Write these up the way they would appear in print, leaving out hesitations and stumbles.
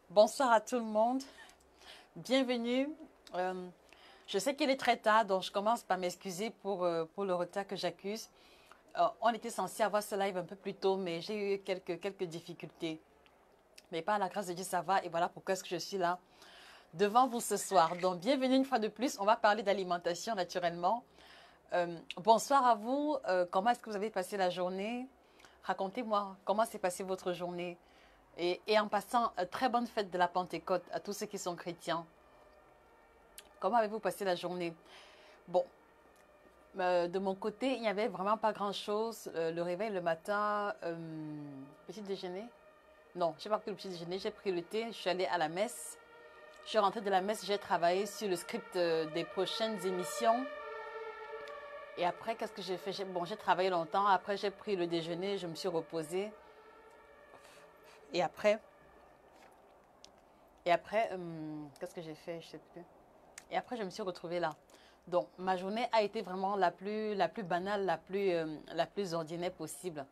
Bonsoir à tout le monde, bienvenue. Je sais qu'il est très tard, donc je commence par m'excuser pour le retard que j'accuse. On était censé avoir ce live un peu plus tôt, mais j'ai eu quelques difficultés. Mais par la grâce de Dieu, ça va, et voilà pourquoi est-ce que je suis là devant vous ce soir. Donc, bienvenue une fois de plus, on va parler d'alimentation naturellement. Bonsoir à vous, comment est-ce que vous avez passé la journée? Racontez-moi, comment s'est passée votre journée? Et en passant, très bonne fête de la Pentecôte à tous ceux qui sont chrétiens. Comment avez-vous passé la journée? Bon, de mon côté, il n'y avait vraiment pas grand-chose. Le réveil le matin, petit déjeuner? Non, je n'ai pas pris le petit déjeuner, j'ai pris le thé, je suis allée à la messe. Je suis rentrée de la messe, j'ai travaillé sur le script des prochaines émissions. Et après, qu'est-ce que j'ai fait? Bon, j'ai travaillé longtemps. Après, j'ai pris le déjeuner, je me suis reposée. Et après, qu'est-ce que j'ai fait? Je ne sais plus. Et après, je me suis retrouvée là. Donc, ma journée a été vraiment la plus banale, la plus ordinaire possible.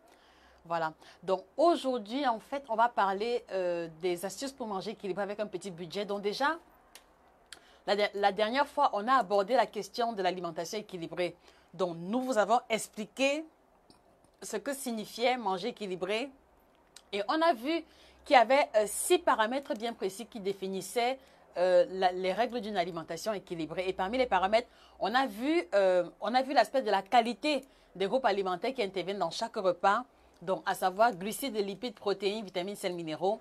Voilà. Donc, aujourd'hui, en fait, on va parler des astuces pour manger équilibré avec un petit budget. Donc, déjà, la dernière fois, on a abordé la question de l'alimentation équilibrée. Donc, nous vous avons expliqué ce que signifiait manger équilibré. Et on a vu qu'il y avait 6 paramètres bien précis qui définissaient les règles d'une alimentation équilibrée. Et parmi les paramètres, on a vu l'aspect de la qualité des groupes alimentaires qui interviennent dans chaque repas, donc à savoir glucides, lipides, protéines, vitamines, sels, minéraux.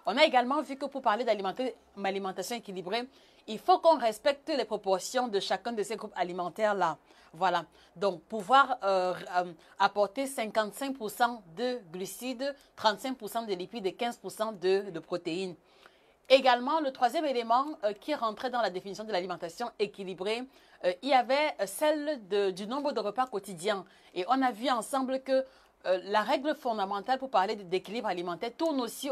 On a également vu que pour parler d'alimentation équilibrée, il faut qu'on respecte les proportions de chacun de ces groupes alimentaires-là. Voilà. Donc, pouvoir apporter 55% de glucides, 35% de lipides et 15% de protéines. Également, le troisième élément qui rentrait dans la définition de l'alimentation équilibrée, il y avait celle du nombre de repas quotidiens. Et on a vu ensemble que la règle fondamentale pour parler d'équilibre alimentaire tourne aussi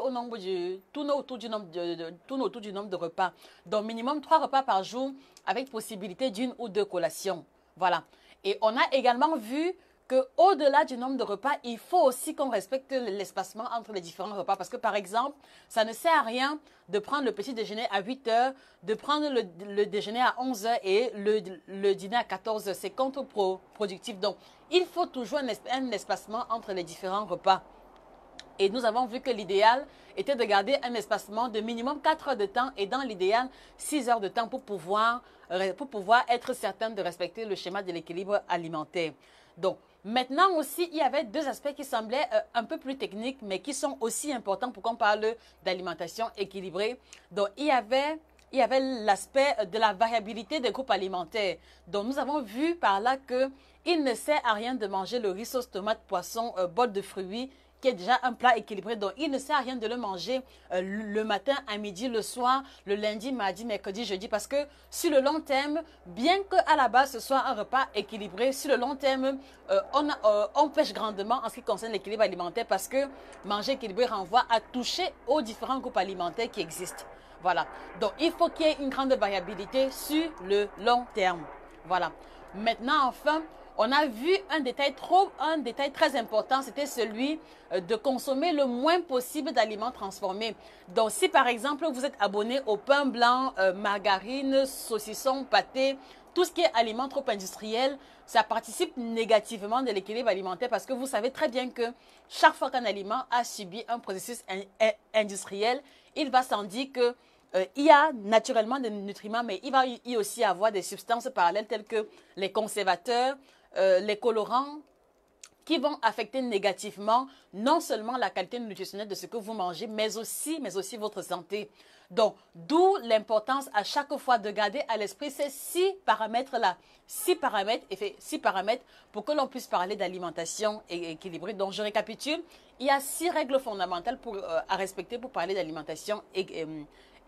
tourne autour du nombre de repas. Donc, minimum 3 repas par jour avec possibilité d'une ou deux collations. Voilà. Et on a également vu qu'au-delà du nombre de repas, il faut aussi qu'on respecte l'espacement entre les différents repas. Parce que, par exemple, ça ne sert à rien de prendre le petit déjeuner à 8 heures, de prendre le déjeuner à 11 heures et le dîner à 14 heures. C'est contre-productif. Donc, il faut toujours un espacement entre les différents repas. Et nous avons vu que l'idéal était de garder un espacement de minimum 4 heures de temps et dans l'idéal 6 heures de temps pour pouvoir être certain de respecter le schéma de l'équilibre alimentaire. Donc, maintenant aussi, il y avait 2 aspects qui semblaient un peu plus techniques, mais qui sont aussi importants pour qu'on parle d'alimentation équilibrée. Donc, il y avait l'aspect de la variabilité des groupes alimentaires. Donc, nous avons vu par là qu'il ne sert à rien de manger le riz sauce tomate poisson bol de fruits qui est déjà un plat équilibré. Donc, il ne sert à rien de le manger le matin, à midi, le soir, le lundi, mardi, mercredi, jeudi. Parce que sur le long terme, bien qu'à la base ce soit un repas équilibré, sur le long terme, on pêche grandement en ce qui concerne l'équilibre alimentaire parce que manger équilibré renvoie à toucher aux différents groupes alimentaires qui existent. Voilà. Donc, il faut qu'il y ait une grande variabilité sur le long terme. Voilà. Maintenant, enfin, on a vu un détail très important, c'était celui de consommer le moins possible d'aliments transformés. Donc, si par exemple, vous êtes abonné au pain blanc, margarine, saucisson, pâté, tout ce qui est aliments trop industriels, ça participe négativement de l'équilibre alimentaire parce que vous savez très bien que chaque fois qu'un aliment a subi un processus industriel, il va sans dire que il y a naturellement des nutriments, mais il va y aussi avoir des substances parallèles telles que les conservateurs, les colorants, qui vont affecter négativement non seulement la qualité nutritionnelle de ce que vous mangez, mais aussi votre santé. Donc, d'où l'importance à chaque fois de garder à l'esprit ces 6 paramètres-là. 6 paramètres pour que l'on puisse parler d'alimentation équilibrée. Donc, je récapitule. Il y a 6 règles fondamentales à respecter pour parler d'alimentation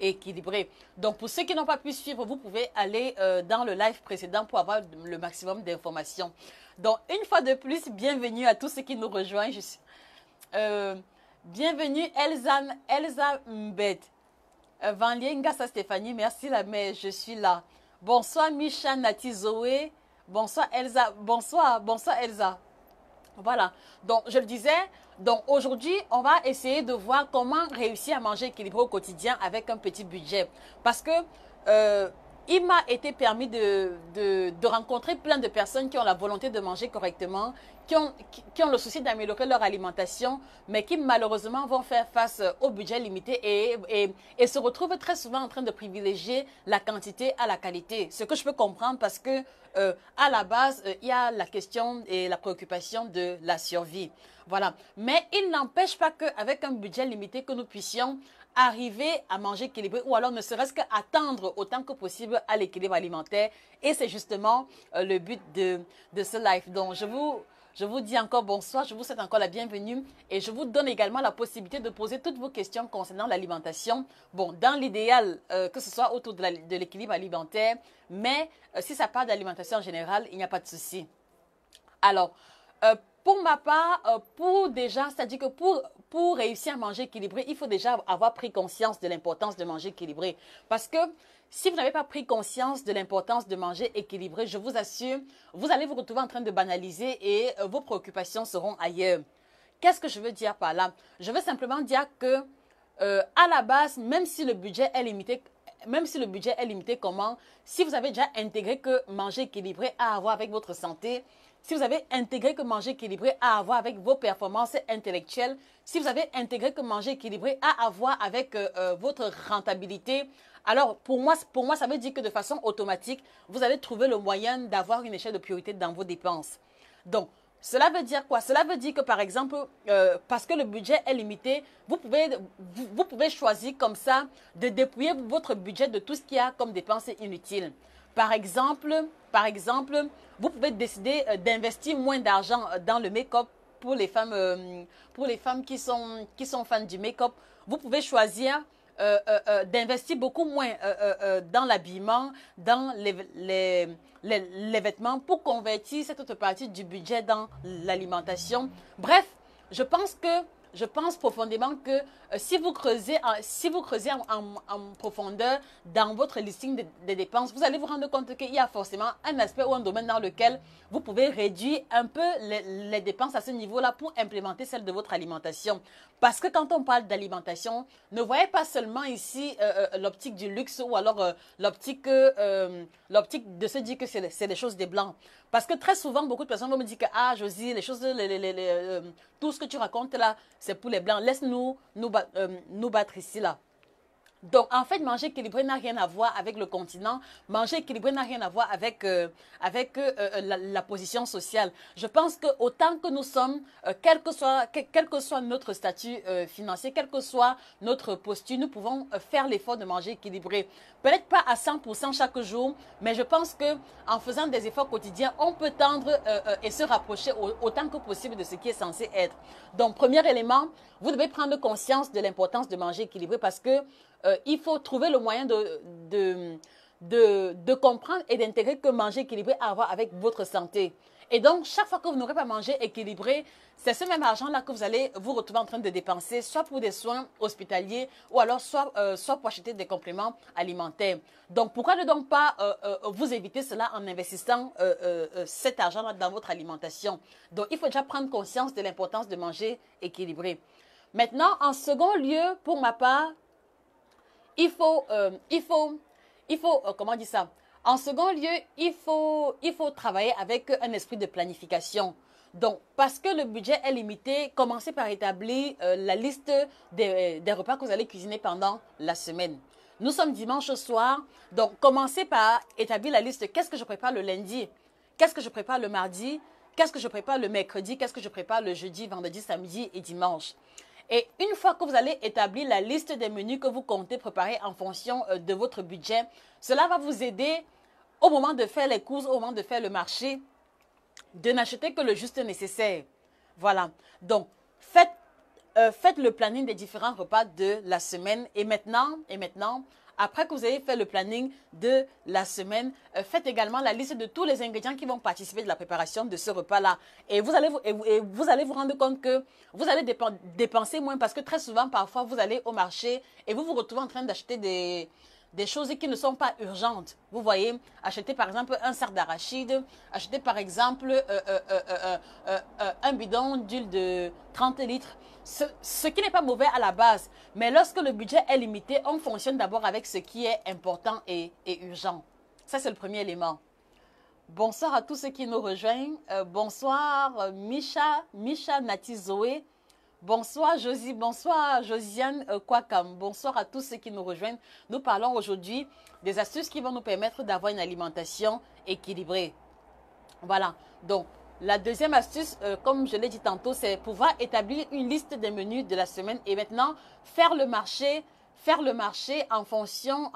équilibrée. Donc, pour ceux qui n'ont pas pu suivre, vous pouvez aller dans le live précédent pour avoir le maximum d'informations. Donc, une fois de plus, bienvenue à tous ceux qui nous rejoignent. Bienvenue Elsa Mbet. Vanlier Ngassa Stéphanie, merci la mère, je suis là. Bonsoir Micha Nati Zoé. Bonsoir Elsa. Bonsoir Elsa. Voilà. Donc, je le disais, donc aujourd'hui, on va essayer de voir comment réussir à manger équilibré au quotidien avec un petit budget. Parce que il m'a été permis de rencontrer plein de personnes qui ont la volonté de manger correctement, qui ont le souci d'améliorer leur alimentation, mais qui malheureusement vont faire face au budget limité et se retrouvent très souvent en train de privilégier la quantité à la qualité. Ce que je peux comprendre parce que à la base, il y a la question et la préoccupation de la survie. Voilà. Mais il n'empêche pas qu'avec un budget limité, que nous puissions arriver à manger équilibré ou alors ne serait-ce qu'attendre autant que possible à l'équilibre alimentaire. Et c'est justement le but de ce live. Donc, je vous dis encore bonsoir, je vous souhaite encore la bienvenue et je vous donne également la possibilité de poser toutes vos questions concernant l'alimentation. Bon, dans l'idéal, que ce soit autour de l'équilibre alimentaire, mais si ça parle d'alimentation en général, il n'y a pas de souci. Alors, pour ma part, c'est-à-dire que pour réussir à manger équilibré, il faut déjà avoir pris conscience de l'importance de manger équilibré. Parce que si vous n'avez pas pris conscience de l'importance de manger équilibré, je vous assure, vous allez vous retrouver en train de banaliser et vos préoccupations seront ailleurs. Qu'est-ce que je veux dire par là? Je veux simplement dire que à la base, même si le budget est limité, comment? Si vous avez déjà intégré que manger équilibré a à voir avec votre santé, si vous avez intégré que manger équilibré a à voir avec vos performances intellectuelles, si vous avez intégré que manger équilibré a à voir avec votre rentabilité, alors pour moi, ça veut dire que de façon automatique, vous allez trouver le moyen d'avoir une échelle de priorité dans vos dépenses. Donc, cela veut dire quoi? Cela veut dire que, par exemple, parce que le budget est limité, vous pouvez choisir comme ça de dépouiller votre budget de tout ce qu'il y a comme dépenses inutiles. Par exemple, vous pouvez décider d'investir moins d'argent dans le make-up pour les femmes qui sont fans du make-up. Vous pouvez choisir d'investir beaucoup moins dans l'habillement, dans les vêtements pour convertir cette autre partie du budget dans l'alimentation. Bref, je pense profondément que si vous creusez en profondeur dans votre listing des dépenses, vous allez vous rendre compte qu'il y a forcément un aspect ou un domaine dans lequel vous pouvez réduire un peu les dépenses à ce niveau-là pour implémenter celle de votre alimentation. Parce que quand on parle d'alimentation, ne voyez pas seulement ici l'optique du luxe ou alors l'optique de se dire que c'est les choses des blancs. Parce que très souvent, beaucoup de personnes vont me dire que, ah, Josie, les choses, tout ce que tu racontes là, c'est pour les blancs. Laisse-nous nous battre ici, là. Donc, en fait, manger équilibré n'a rien à voir avec le continent. Manger équilibré n'a rien à voir avec la position sociale. Je pense que autant que nous sommes, quel que soit notre statut financier, quelle que soit notre posture, nous pouvons faire l'effort de manger équilibré. Peut-être pas à 100% chaque jour, mais je pense que en faisant des efforts quotidiens, on peut tendre et se rapprocher autant que possible de ce qui est censé être. Donc, premier élément, vous devez prendre conscience de l'importance de manger équilibré parce que il faut trouver le moyen de comprendre et d'intégrer que manger équilibré a à voir avec votre santé. Et donc, chaque fois que vous n'aurez pas mangé équilibré, c'est ce même argent-là que vous allez vous retrouver en train de dépenser, soit pour des soins hospitaliers ou alors soit pour acheter des compléments alimentaires. Donc, pourquoi ne donc pas vous éviter cela en investissant cet argent-là dans votre alimentation? Donc, il faut déjà prendre conscience de l'importance de manger équilibré. Maintenant, en second lieu, pour ma part, il faut comment on dit ça? En second lieu, il faut travailler avec un esprit de planification. Donc, parce que le budget est limité, commencez par établir la liste des repas que vous allez cuisiner pendant la semaine. Nous sommes dimanche soir, donc commencez par établir la liste. Qu'est-ce que je prépare le lundi? Qu'est-ce que je prépare le mardi? Qu'est-ce que je prépare le mercredi? Qu'est-ce que je prépare le jeudi, vendredi, samedi et dimanche? Et une fois que vous allez établir la liste des menus que vous comptez préparer en fonction de votre budget, cela va vous aider au moment de faire les courses, au moment de faire le marché, de n'acheter que le juste nécessaire. Voilà. Donc, faites le planning des différents repas de la semaine. Et maintenant, après que vous ayez fait le planning de la semaine, faites également la liste de tous les ingrédients qui vont participer de la préparation de ce repas-là. Et vous allez vous rendre compte que vous allez dépenser moins parce que très souvent, parfois, vous allez au marché et vous vous retrouvez en train d'acheter des choses qui ne sont pas urgentes. Vous voyez, acheter par exemple un sac d'arachide, acheter par exemple un bidon d'huile de 30 litres, ce qui n'est pas mauvais à la base. Mais lorsque le budget est limité, on fonctionne d'abord avec ce qui est important et urgent. Ça, c'est le premier élément. Bonsoir à tous ceux qui nous rejoignent. Bonsoir Misha Nati Zoé. Bonsoir Josie, bonsoir Josiane Kwakam, bonsoir à tous ceux qui nous rejoignent. Nous parlons aujourd'hui des astuces qui vont nous permettre d'avoir une alimentation équilibrée. Voilà, donc la deuxième astuce, comme je l'ai dit tantôt, c'est pouvoir établir une liste des menus de la semaine et maintenant faire le marché en fonction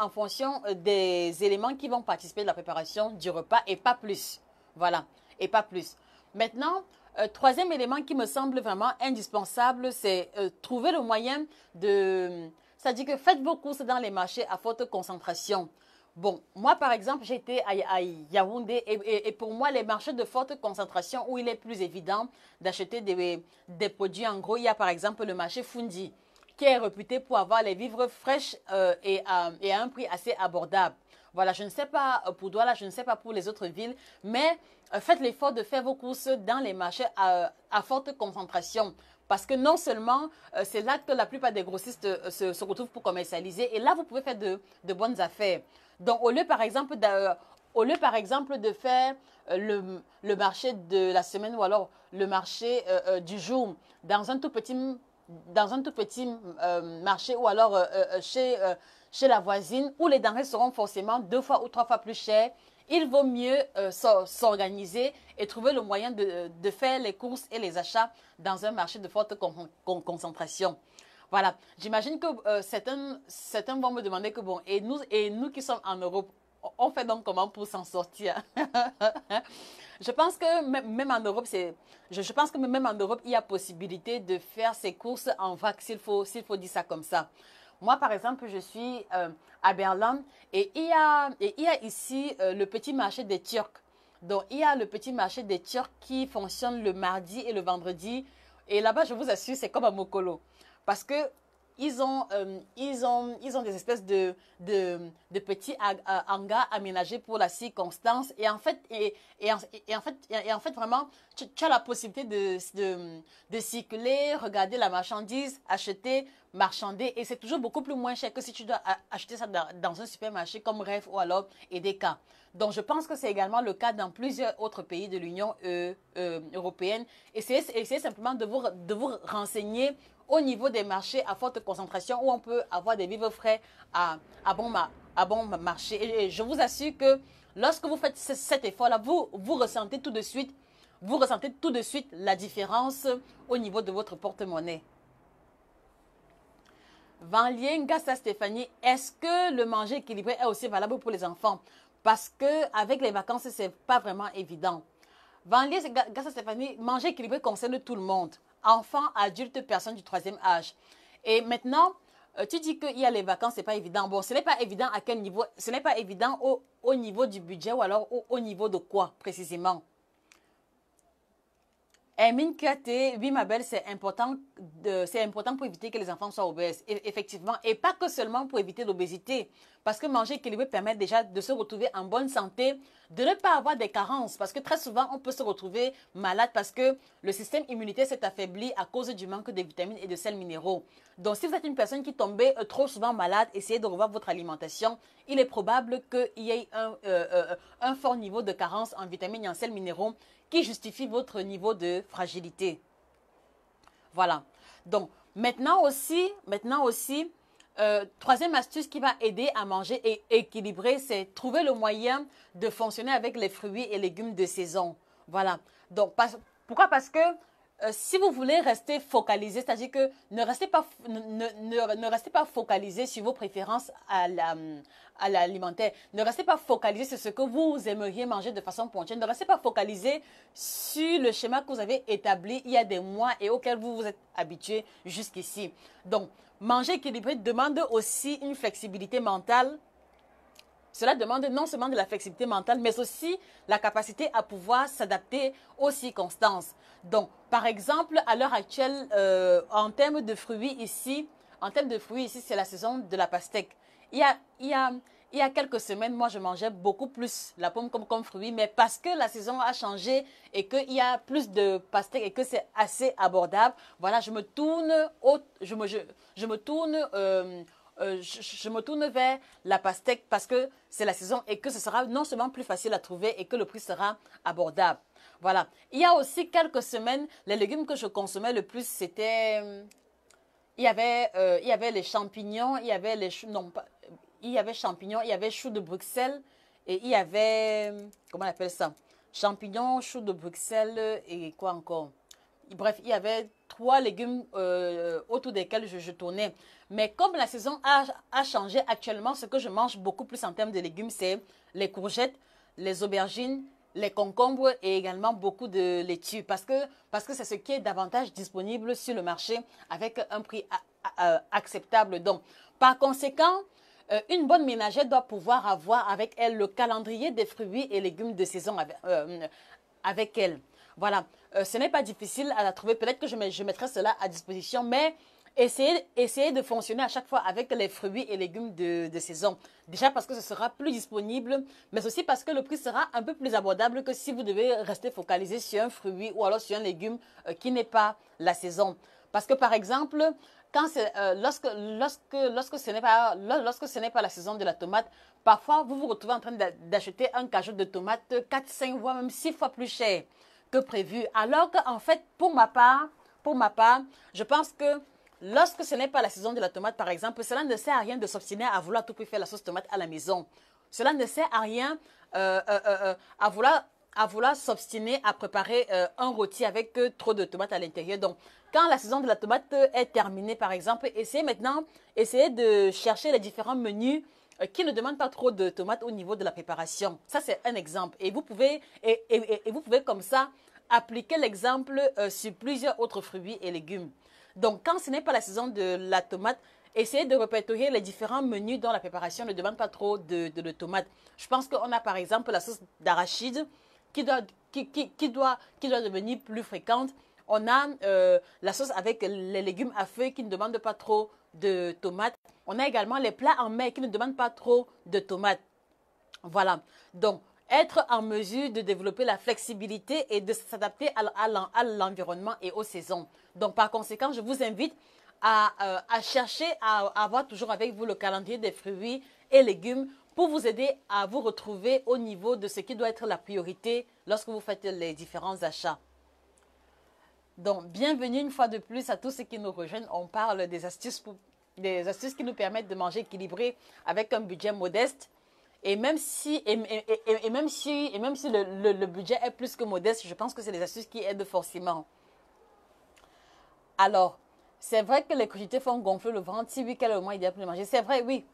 des éléments qui vont participer de la préparation du repas et pas plus. Voilà, et pas plus. Maintenant, troisième élément qui me semble vraiment indispensable, c'est trouver le moyen de... C'est-à-dire que faites vos courses dans les marchés à forte concentration. Bon, moi par exemple, j'étais à Yaoundé et pour moi, les marchés de forte concentration où il est plus évident d'acheter des produits en gros, il y a par exemple le marché Fundi qui est réputé pour avoir les vivres fraîches et à un prix assez abordable. Voilà, je ne sais pas pour Douala, je ne sais pas pour les autres villes, mais faites l'effort de faire vos courses dans les marchés à forte concentration. Parce que non seulement c'est là que la plupart des grossistes se retrouvent pour commercialiser, et là vous pouvez faire de bonnes affaires. Donc au lieu par exemple de faire le marché de la semaine ou alors le marché du jour dans un tout petit marché ou alors chez la voisine où les denrées seront forcément 2 fois ou 3 fois plus chères, il vaut mieux s'organiser et trouver le moyen de faire les courses et les achats dans un marché de forte concentration. Voilà, j'imagine que certains vont me demander que bon, et nous qui sommes en Europe, on fait donc comment pour s'en sortir? Je pense que même en Europe, je pense que même en Europe, il y a possibilité de faire ses courses en vrac, s'il faut dire ça comme ça. Moi, par exemple, je suis à Berlin et il y a ici le petit marché des Turcs. Donc, il y a le petit marché des Turcs qui fonctionne le mardi et le vendredi. Et là-bas, je vous assure, c'est comme à Mokolo. Parce que ils ont des espèces de petits hangars aménagés pour la circonstance. Et en fait, vraiment, tu as la possibilité de circuler, regarder la marchandise, acheter, marchander. Et c'est toujours beaucoup plus moins cher que si tu dois acheter ça dans un supermarché comme Rêve ou alors Edeka. Donc, je pense que c'est également le cas dans plusieurs autres pays de l'Union européenne. Essayez simplement de vous renseigner au niveau des marchés à forte concentration où on peut avoir des vivres frais à bon marché. Et je vous assure que lorsque vous faites cet effort-là, vous ressentez tout de suite la différence au niveau de votre porte-monnaie. Vanlien Gassa Stéphanie, est-ce que le manger équilibré est aussi valable pour les enfants? Parce qu'avec les vacances, ce n'est pas vraiment évident. Vanlien Gassa Stéphanie, manger équilibré concerne tout le monde. Enfants, adultes, personnes du 3e âge. Et maintenant, tu dis qu'il y a les vacances, ce n'est pas évident. Bon, ce n'est pas évident à quel niveau? Ce n'est pas évident au niveau du budget ou alors au niveau de quoi précisément? Hermine Kate, oui ma belle, c'est important pour éviter que les enfants soient obèses, effectivement, et pas que seulement pour éviter l'obésité, parce que manger équilibré permet déjà de se retrouver en bonne santé, de ne pas avoir des carences, parce que très souvent on peut se retrouver malade parce que le système immunitaire s'est affaibli à cause du manque de vitamines et de sels minéraux. Donc si vous êtes une personne qui tombe trop souvent malade, essayez de revoir votre alimentation. Il est probable qu'il y ait un fort niveau de carence en vitamines et en sels minéraux qui justifie votre niveau de fragilité. Voilà. Donc, maintenant aussi troisième astuce qui va aider à manger et équilibrer, c'est trouver le moyen de fonctionner avec les fruits et légumes de saison. Voilà. Donc, pourquoi? Parce que si vous voulez rester focalisé, c'est-à-dire que ne restez pas focalisé sur vos préférences à l'alimentaire. Ne restez pas focalisé sur ce que vous aimeriez manger de façon ponctuelle. Ne restez pas focalisé sur le schéma que vous avez établi il y a des mois et auquel vous vous êtes habitué jusqu'ici. Donc, manger équilibré demande aussi une flexibilité mentale. Cela demande non seulement de la flexibilité mentale, mais aussi la capacité à pouvoir s'adapter aux circonstances. Donc, par exemple, à l'heure actuelle, en termes de fruits ici, c'est la saison de la pastèque. Il y a quelques semaines, moi, je mangeais beaucoup plus la pomme comme fruit, mais parce que la saison a changé et qu'il y a plus de pastèques et que c'est assez abordable, voilà, je me tourne vers la pastèque parce que c'est la saison et que ce sera non seulement plus facile à trouver et que le prix sera abordable. Voilà. Il y a aussi quelques semaines, les légumes que je consommais le plus, c'était... il y avait les champignons, il y avait les choux, non, pas, il y avait champignons, il y avait choux de Bruxelles et il y avait, comment on appelle ça? Champignons, choux de Bruxelles et quoi encore? Bref, il y avait trois légumes autour desquels je tournais. Mais comme la saison a changé actuellement, ce que je mange beaucoup plus en termes de légumes, c'est les courgettes, les aubergines, les concombres et également beaucoup de laitue. Parce que c'est ce qui est davantage disponible sur le marché avec un prix acceptable. Donc, par conséquent, une bonne ménagère doit pouvoir avoir avec elle le calendrier des fruits et légumes de saison avec elle. Voilà, ce n'est pas difficile à la trouver. Peut-être que je mettrai cela à disposition, mais essayez de fonctionner à chaque fois avec les fruits et légumes de saison. Déjà parce que ce sera plus disponible, mais aussi parce que le prix sera un peu plus abordable que si vous devez rester focalisé sur un fruit ou alors sur un légume qui n'est pas la saison. Parce que par exemple, lorsque ce n'est pas la saison de la tomate, parfois vous vous retrouvez en train d'acheter un cajot de tomates 4, 5 voire même 6 fois plus cher que prévu. Alors qu'en fait, pour ma part, je pense que lorsque ce n'est pas la saison de la tomate, par exemple, cela ne sert à rien de s'obstiner à vouloir tout faire la sauce tomate à la maison. Cela ne sert à rien à vouloir s'obstiner à préparer un rôti avec trop de tomates à l'intérieur. Donc, quand la saison de la tomate est terminée, par exemple, essayez de chercher les différents menus qui ne demandent pas trop de tomates au niveau de la préparation. Ça, c'est un exemple. Et vous pouvez comme ça appliquer l'exemple sur plusieurs autres fruits et légumes. Donc, quand ce n'est pas la saison de la tomate, essayez de répertorier les différents menus dont la préparation ne demande pas trop de tomates. Je pense qu'on a par exemple la sauce d'arachide qui doit devenir plus fréquente. On a la sauce avec les légumes à feuilles qui ne demandent pas trop de tomates. On a également les plats en mer qui ne demandent pas trop de tomates. Voilà. Donc, être en mesure de développer la flexibilité et de s'adapter à l'environnement et aux saisons. Donc, par conséquent, je vous invite à chercher à avoir toujours avec vous le calendrier des fruits et légumes pour vous aider à vous retrouver au niveau de ce qui doit être la priorité lorsque vous faites les différents achats. Donc, bienvenue une fois de plus à tous ceux qui nous rejoignent. On parle des astuces qui nous permettent de manger équilibré avec un budget modeste. Et même si le budget est plus que modeste, je pense que c'est des astuces qui aident forcément. Alors, c'est vrai que les crudités font gonfler le ventre. Si oui, quel est le moyen idéal pour les manger? C'est vrai, oui.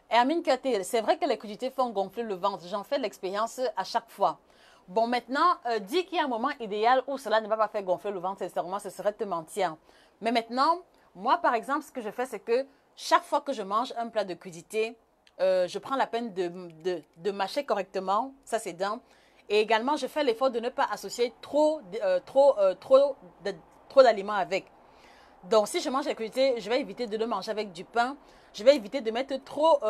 Hermine Katé, c'est vrai que les crudités font gonfler le ventre. J'en fais l'expérience à chaque fois. Bon, maintenant, dis qu'il y a un moment idéal où cela ne va pas faire gonfler le ventre, sincèrement, ce serait te mentir. Mais maintenant, moi, par exemple, ce que je fais, c'est que chaque fois que je mange un plat de crudités, je prends la peine de mâcher correctement, ça c'est d'un. Et également, je fais l'effort de ne pas associer trop d'aliments avec. Donc, si je mange les crudités, je vais éviter de le manger avec du pain. Je vais éviter de mettre trop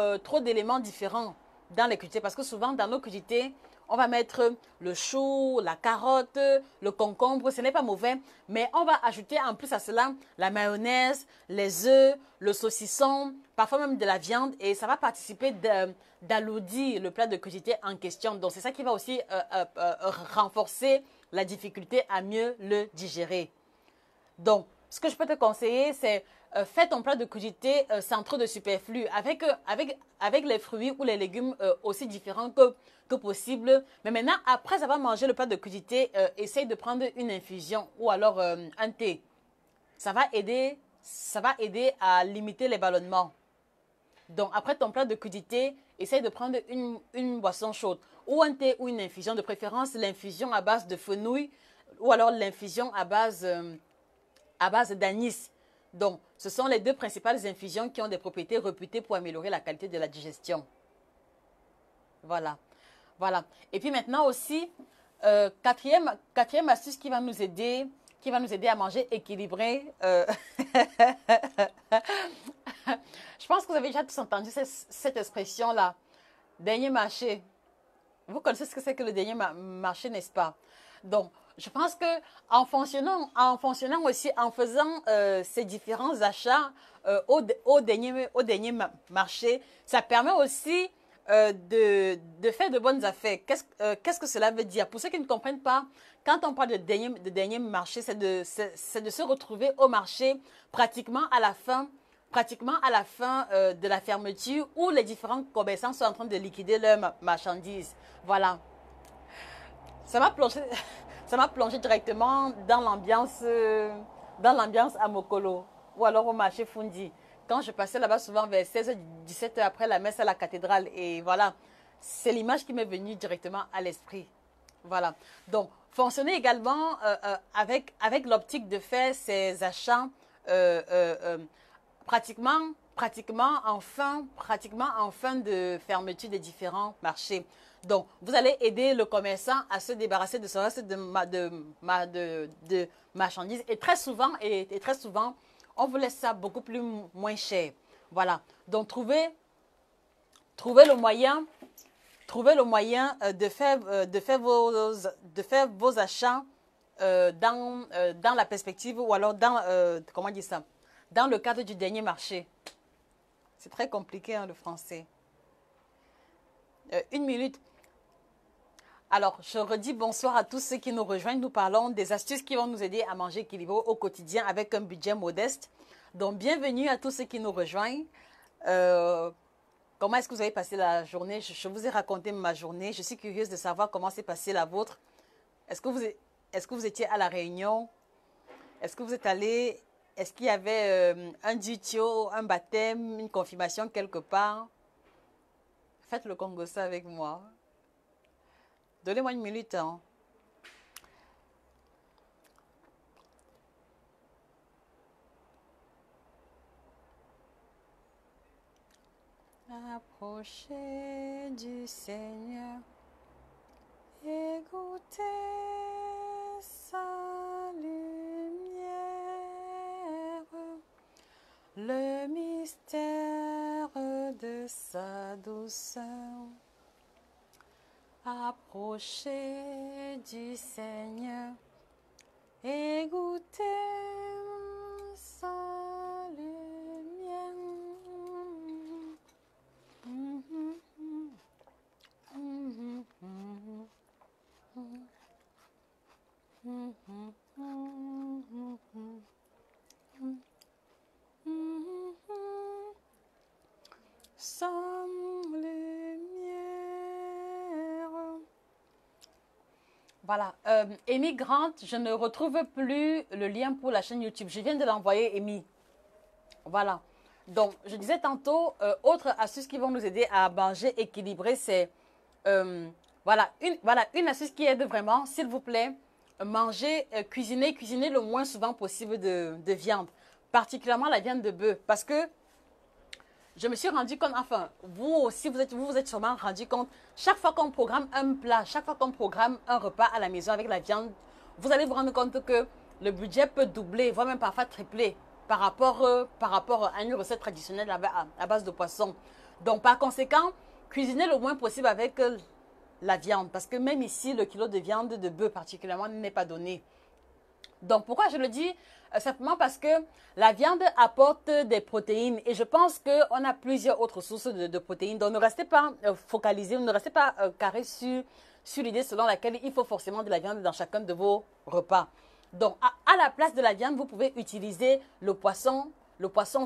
d'éléments différents dans les crudités. Parce que souvent, dans nos crudités, on va mettre le chou, la carotte, le concombre. Ce n'est pas mauvais. Mais on va ajouter en plus à cela la mayonnaise, les œufs, le saucisson, parfois même de la viande. Et ça va participer d'alourdir le plat de crudités en question. Donc, c'est ça qui va aussi renforcer la difficulté à mieux le digérer. Donc, ce que je peux te conseiller, c'est fais ton plat de crudité sans trop de superflu, avec les fruits ou les légumes aussi différents que possible. Mais maintenant, après avoir mangé le plat de crudité, essaye de prendre une infusion ou alors un thé. Ça va aider à limiter les ballonnements. Donc, après ton plat de crudité, essaye de prendre une boisson chaude ou un thé ou une infusion, de préférence l'infusion à base de fenouil ou alors l'infusion à base d'anis. Donc, ce sont les deux principales infusions qui ont des propriétés réputées pour améliorer la qualité de la digestion. Voilà. Voilà. Et puis maintenant aussi, quatrième astuce qui va nous aider à manger équilibré. Je pense que vous avez déjà tous entendu cette expression-là. Dernier marché. Vous connaissez ce que c'est que le dernier marché, n'est-ce pas? Donc, je pense que en fonctionnant aussi, en faisant ces différents achats au dernier marché, ça permet aussi de faire de bonnes affaires. Qu'est-ce que cela veut dire? Pour ceux qui ne comprennent pas, quand on parle de dernier marché, c'est de se retrouver au marché pratiquement à la fin de la fermeture où les différents commerçants sont en train de liquider leurs marchandises. Voilà. Ça m'a plongé, ça m'a plongé directement dans l'ambiance à Mokolo ou alors au marché Fundi. Quand je passais là-bas souvent vers 16h, 17h après la messe à la cathédrale. Et voilà, c'est l'image qui m'est venue directement à l'esprit. Voilà. Donc, fonctionner également avec l'optique de faire ces achats pratiquement en fin de fermeture des différents marchés. Donc, vous allez aider le commerçant à se débarrasser de ce reste de marchandises. Et très souvent, on vous laisse ça beaucoup moins cher. Voilà. Donc, trouvez le moyen de faire vos achats dans la perspective ou alors comment dire ça, dans le cadre du dernier marché. C'est très compliqué, hein, le français. Une minute. Alors, je redis bonsoir à tous ceux qui nous rejoignent. Nous parlons des astuces qui vont nous aider à manger équilibré au quotidien avec un budget modeste. Donc, bienvenue à tous ceux qui nous rejoignent. Comment est-ce que vous avez passé la journée? Je vous ai raconté ma journée. Je suis curieuse de savoir comment s'est passée la vôtre. Est-ce que vous étiez à la réunion? Est-ce que vous êtes allé? Est-ce qu'il y avait un dutio, un baptême, une confirmation quelque part? Faites le Congo ça avec moi. Donnez-moi une minute. Hein. Approchez du Seigneur et goûtez sa lumière, le mystère de sa douceur. Approchez du Seigneur et goûtez sa lumière. Sa lumière. Voilà. Amy Grant, je ne retrouve plus le lien pour la chaîne YouTube. Je viens de l'envoyer, Amy. Voilà. Donc, je disais tantôt, autre astuce qui vont nous aider à manger équilibré, c'est une astuce qui aide vraiment, s'il vous plaît, cuisiner le moins souvent possible de viande, particulièrement la viande de bœuf, parce que je me suis rendu compte, enfin, vous aussi, vous êtes sûrement rendu compte, chaque fois qu'on programme un plat, chaque fois qu'on programme un repas à la maison avec la viande, vous allez vous rendre compte que le budget peut doubler, voire même parfois tripler par rapport à une recette traditionnelle à base de poisson. Donc, par conséquent, cuisinez le moins possible avec la viande, parce que même ici, le kilo de viande de bœuf particulièrement n'est pas donné. Donc, pourquoi je le dis? Simplement parce que la viande apporte des protéines et je pense qu'on a plusieurs autres sources de protéines. Donc, ne restez pas focalisés, ne restez pas carrés sur l'idée selon laquelle il faut forcément de la viande dans chacun de vos repas. Donc, à la place de la viande, vous pouvez utiliser le poisson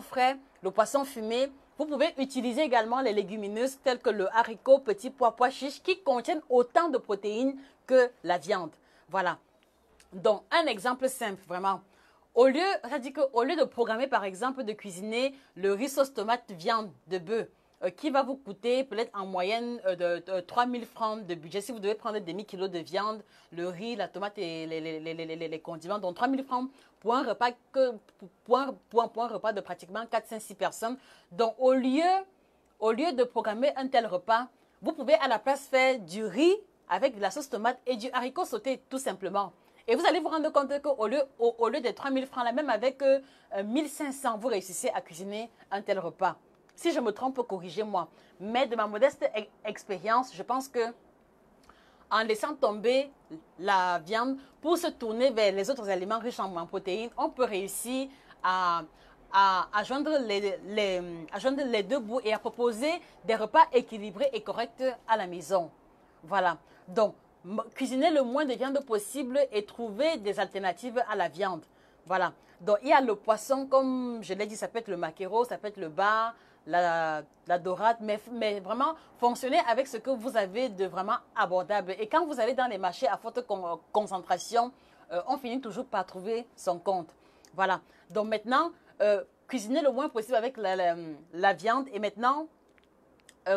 frais, le poisson fumé. Vous pouvez utiliser également les légumineuses telles que le haricot, petit pois, pois chiche qui contiennent autant de protéines que la viande. Voilà. Donc, un exemple simple, vraiment. Au lieu de programmer, par exemple, de cuisiner le riz sauce tomate viande de bœuf, qui va vous coûter peut-être en moyenne de 3 000 francs de budget. Si vous devez prendre demi-kilo de viande, le riz, la tomate et les condiments, donc 3 000 francs pour un repas, pour un repas de pratiquement 4, 5, 6 personnes. Donc, au lieu de programmer un tel repas, vous pouvez à la place faire du riz avec de la sauce tomate et du haricot sauté, tout simplement. Et vous allez vous rendre compte qu'au lieu des 3 000 francs, là, même avec 1 500, vous réussissez à cuisiner un tel repas. Si je me trompe, corrigez-moi. Mais de ma modeste expérience, je pense que en laissant tomber la viande pour se tourner vers les autres aliments riches en protéines, on peut réussir à joindre les deux bouts et à proposer des repas équilibrés et corrects à la maison. Voilà. Donc, cuisiner le moins de viande possible et trouver des alternatives à la viande. Voilà. Donc, il y a le poisson, comme je l'ai dit, ça peut être le maquereau, ça peut être le bar, la dorade, mais vraiment fonctionner avec ce que vous avez de vraiment abordable. Et quand vous allez dans les marchés à forte concentration, on finit toujours par trouver son compte. Voilà. Donc maintenant, cuisinez le moins possible avec la viande et maintenant,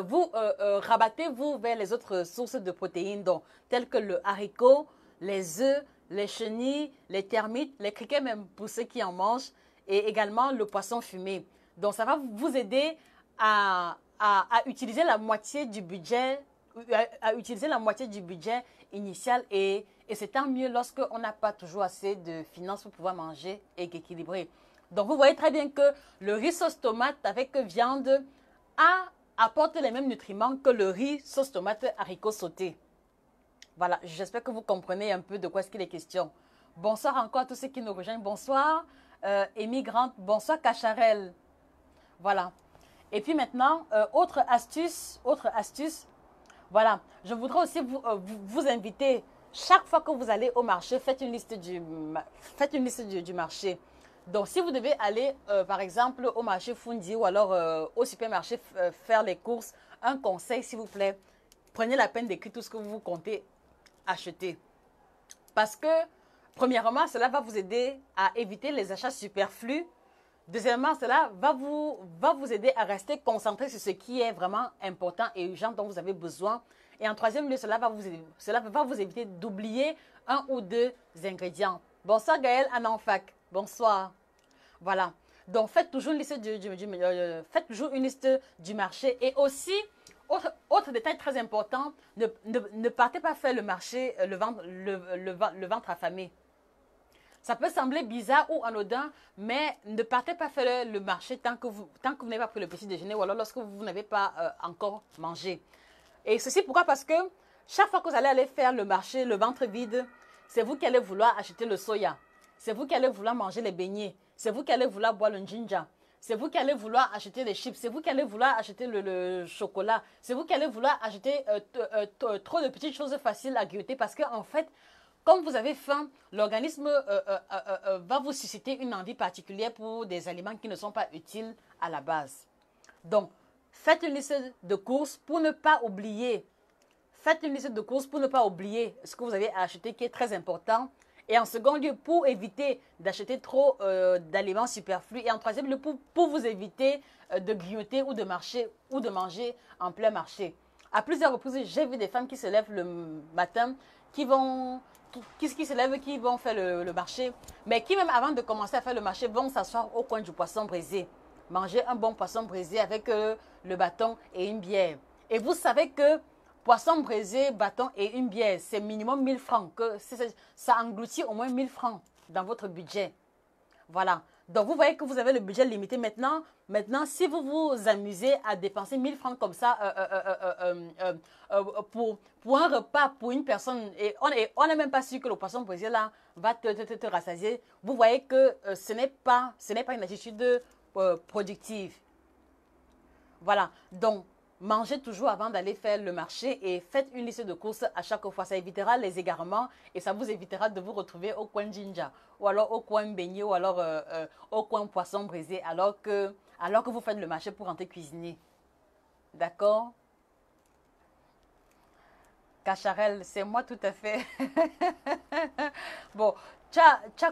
vous rabattez-vous vers les autres sources de protéines, donc, telles que le haricot, les œufs, les chenilles, les termites, les criquets même pour ceux qui en mangent, et également le poisson fumé. Donc, ça va vous aider à utiliser la moitié du budget, initial et c'est tant mieux lorsqu'on n'a pas toujours assez de finances pour pouvoir manger et équilibrer. Donc, vous voyez très bien que le riz sauce tomate avec viande apporte les mêmes nutriments que le riz sauce tomate haricot sauté. Voilà, j'espère que vous comprenez un peu de quoi est-ce qu'il est question. Bonsoir encore à tous ceux qui nous rejoignent. Bonsoir, Émigrante. Bonsoir, Cacharel. Voilà. Et puis maintenant, autre astuce. Voilà, je voudrais aussi vous inviter, chaque fois que vous allez au marché, faites une liste du marché. Donc, si vous devez aller, par exemple, au marché Fundi ou alors au supermarché faire les courses, un conseil, s'il vous plaît, prenez la peine d'écrire tout ce que vous comptez acheter. Parce que, premièrement, cela va vous aider à éviter les achats superflus. Deuxièmement, cela va vous aider à rester concentré sur ce qui est vraiment important et urgent dont vous avez besoin. Et en troisième lieu, cela va vous éviter d'oublier un ou deux ingrédients. Bonsoir Gaël Ananfac. Bonsoir. Voilà. Donc, faites toujours une liste du marché. Et aussi, autre détail très important, ne partez pas faire le marché le ventre affamé. Ça peut sembler bizarre ou anodin, mais ne partez pas faire le marché tant que vous n'avez pas pris le petit déjeuner ou alors lorsque vous n'avez pas encore mangé. Et ceci pourquoi? Parce que chaque fois que vous allez aller faire le marché, le ventre vide, c'est vous qui allez vouloir acheter le soya. C'est vous qui allez vouloir manger les beignets. C'est vous qui allez vouloir boire le ginger. C'est vous qui allez vouloir acheter les chips. C'est vous qui allez vouloir acheter le chocolat. C'est vous qui allez vouloir acheter trop de petites choses faciles à grignoter parce qu'en fait, comme vous avez faim, l'organisme va vous susciter une envie particulière pour des aliments qui ne sont pas utiles à la base. Donc, faites une liste de courses pour ne pas oublier. Faites une liste de courses pour ne pas oublier ce que vous avez à acheter qui est très important. Et en second lieu, pour éviter d'acheter trop d'aliments superflus. Et en troisième lieu, pour vous éviter de grignoter ou de manger en plein marché. À plusieurs reprises, j'ai vu des femmes qui se lèvent le matin, qui se lèvent, qui vont faire le marché, mais qui même avant de commencer à faire le marché, vont s'asseoir au coin du poisson braisé. Manger un bon poisson braisé avec le bâton et une bière. Et vous savez que poisson braisé, bâton et une bière, c'est minimum 1000 francs. Ça engloutit au moins 1000 francs dans votre budget. Voilà. Donc, vous voyez que vous avez le budget limité maintenant. Maintenant, si vous vous amusez à dépenser 1000 francs comme ça pour un repas, pour une personne, et on n'est même pas sûr que le poisson braisé là va te rassasier, vous voyez que ce n'est pas une attitude productive. Voilà. Donc, mangez toujours avant d'aller faire le marché et faites une liste de courses à chaque fois. Ça évitera les égarements et ça vous évitera de vous retrouver au coin ginger ou alors au coin beignet ou alors au coin poisson brisé alors que vous faites le marché pour rentrer cuisiner. D'accord? Cacharel, c'est moi tout à fait. Bon, tu as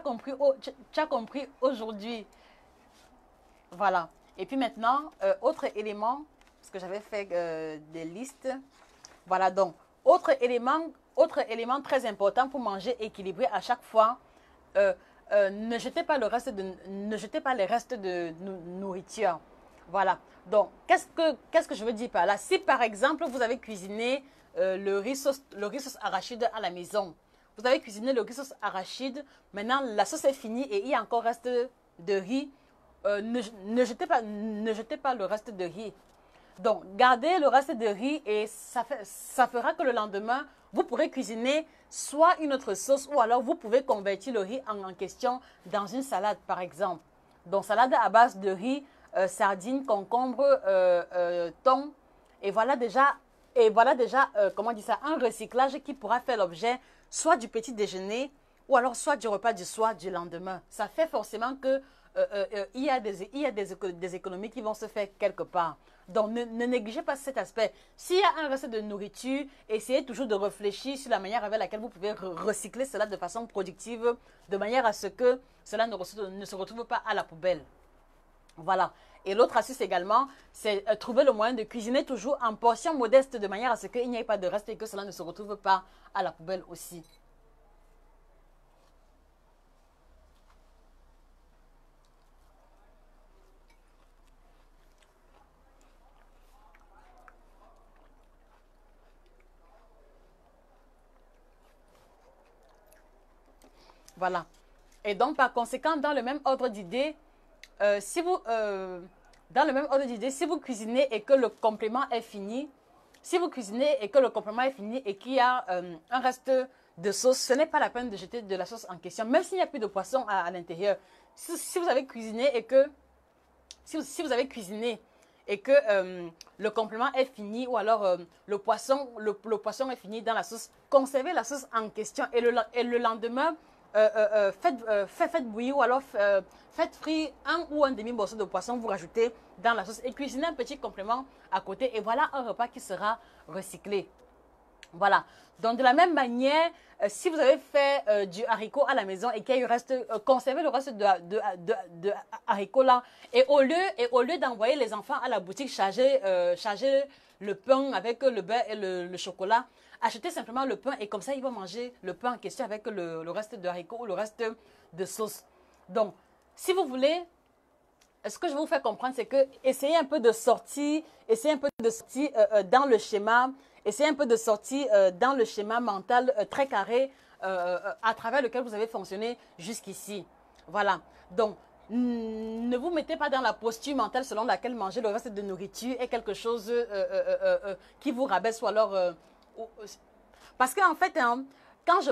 compris aujourd'hui. Voilà. Et puis maintenant, autre élément, parce que j'avais fait des listes. Voilà, donc, autre élément très important pour manger équilibré à chaque fois, euh, ne jetez pas les restes de nourriture. Voilà. Donc, qu'est-ce que je veux dire par là? Si par exemple, vous avez cuisiné le riz sauce arachide à la maison, vous avez cuisiné le riz sauce arachide, maintenant la sauce est finie et il y a encore reste de riz, ne jetez pas le reste de riz. Donc, gardez le reste de riz et ça fera que le lendemain, vous pourrez cuisiner soit une autre sauce ou alors vous pouvez convertir le riz en question dans une salade, par exemple. Donc, salade à base de riz, sardines, concombre, thon. Et voilà déjà, comment on dit ça, un recyclage qui pourra faire l'objet soit du petit déjeuner ou alors soit du repas du soir du lendemain. Ça fait forcément que il y a des économies qui vont se faire quelque part. Donc, ne négligez pas cet aspect. S'il y a un reste de nourriture, essayez toujours de réfléchir sur la manière avec laquelle vous pouvez recycler cela de façon productive, de manière à ce que cela ne se retrouve pas à la poubelle. Voilà. Et l'autre astuce également, c'est trouver le moyen de cuisiner toujours en portions modestes de manière à ce qu'il n'y ait pas de reste et que cela ne se retrouve pas à la poubelle aussi. Voilà. Et donc, par conséquent, dans le même ordre d'idée, si vous, dans le même ordre d'idée, si vous cuisinez et que le complément est fini, si vous cuisinez et que le complément est fini et qu'il y a un reste de sauce, ce n'est pas la peine de jeter de la sauce en question, même s'il n'y a plus de poisson à l'intérieur. Si vous avez cuisiné et que si vous avez cuisiné et que le complément est fini ou alors le poisson est fini dans la sauce, conservez la sauce en question et le lendemain, faites bouillir ou alors faites frire un ou un demi-morceau de poisson, vous rajoutez dans la sauce et cuisinez un petit complément à côté et voilà un repas qui sera recyclé. Voilà. Donc, de la même manière, si vous avez fait du haricot à la maison et qu'il y a eu reste, conservez le reste de haricot là. Et au lieu d'envoyer les enfants à la boutique charger le pain avec le beurre et le chocolat, achetez simplement le pain et comme ça, ils vont manger le pain en question avec le reste de haricot ou le reste de sauce. Donc, si vous voulez, ce que je vais vous faire comprendre, c'est que essayez un peu de sortir, dans le schéma, essayez un peu de sortir dans le schéma mental très carré à travers lequel vous avez fonctionné jusqu'ici. Voilà. Donc, ne vous mettez pas dans la posture mentale selon laquelle manger le reste de nourriture est quelque chose qui vous rabaisse ou alors... parce qu'en fait, hein, quand je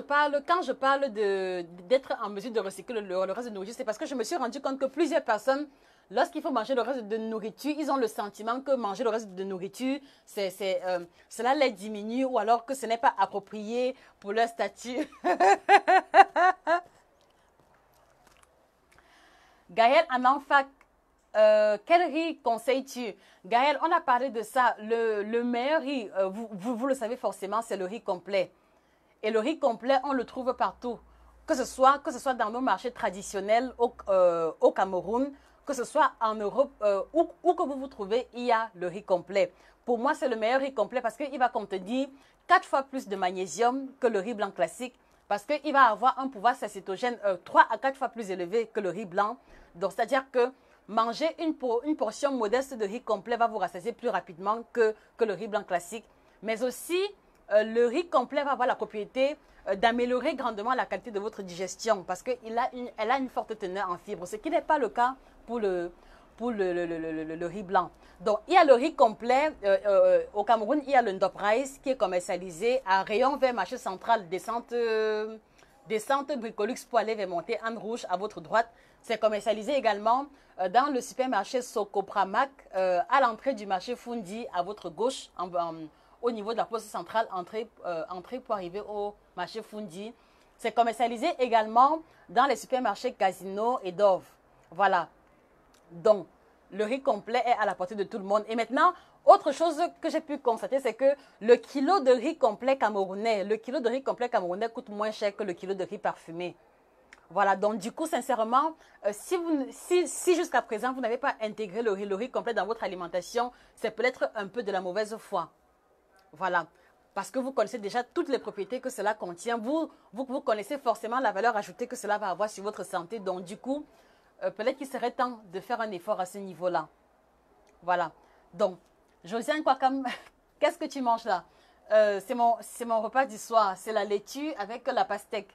parle d'être en mesure de recycler le reste de nourriture, c'est parce que je me suis rendu compte que plusieurs personnes, lorsqu'il faut manger le reste de nourriture, ils ont le sentiment que manger le reste de nourriture, cela les diminue ou alors que ce n'est pas approprié pour leur statut. Gaël Ananfak, quel riz conseilles-tu? Gaël, on a parlé de ça. Le meilleur riz, vous le savez forcément, c'est le riz complet. Et le riz complet, on le trouve partout. Que ce soit dans nos marchés traditionnels au Cameroun, que ce soit en Europe, où que vous vous trouvez, il y a le riz complet. Pour moi, c'est le meilleur riz complet parce qu'il va contenir 4 fois plus de magnésium que le riz blanc classique. Parce qu'il va avoir un pouvoir sacétogène 3 à 4 fois plus élevé que le riz blanc. Donc, c'est-à-dire que manger une portion modeste de riz complet va vous rassasier plus rapidement que le riz blanc classique. Mais aussi, le riz complet va avoir la propriété d'améliorer grandement la qualité de votre digestion parce qu'elle a une forte teneur en fibres, ce qui n'est pas le cas pour le riz blanc. Donc, il y a le riz complet. Au Cameroun, il y a le Ndop Rice qui est commercialisé à rayon vers marché central, descente Bricolux pour aller vers monter Anne Rouge à votre droite. C'est commercialisé également dans le supermarché Socopramac, à l'entrée du marché Fundi, à votre gauche, au niveau de la poste centrale, entrée pour arriver au marché Fundi. C'est commercialisé également dans les supermarchés Casino et Dove. Voilà. Donc, le riz complet est à la portée de tout le monde. Et maintenant, autre chose que j'ai pu constater, c'est que le kilo de riz complet camerounais, coûte moins cher que le kilo de riz parfumé. Voilà, donc du coup, sincèrement, si jusqu'à présent, vous n'avez pas intégré le riz complet dans votre alimentation, c'est peut-être un peu de la mauvaise foi. Voilà, parce que vous connaissez déjà toutes les propriétés que cela contient. Vous connaissez forcément la valeur ajoutée que cela va avoir sur votre santé. Donc du coup, peut-être qu'il serait temps de faire un effort à ce niveau-là. Voilà, donc, Josiane Kwakam, qu'est-ce que tu manges là? C'est mon repas du soir, c'est la laitue avec la pastèque.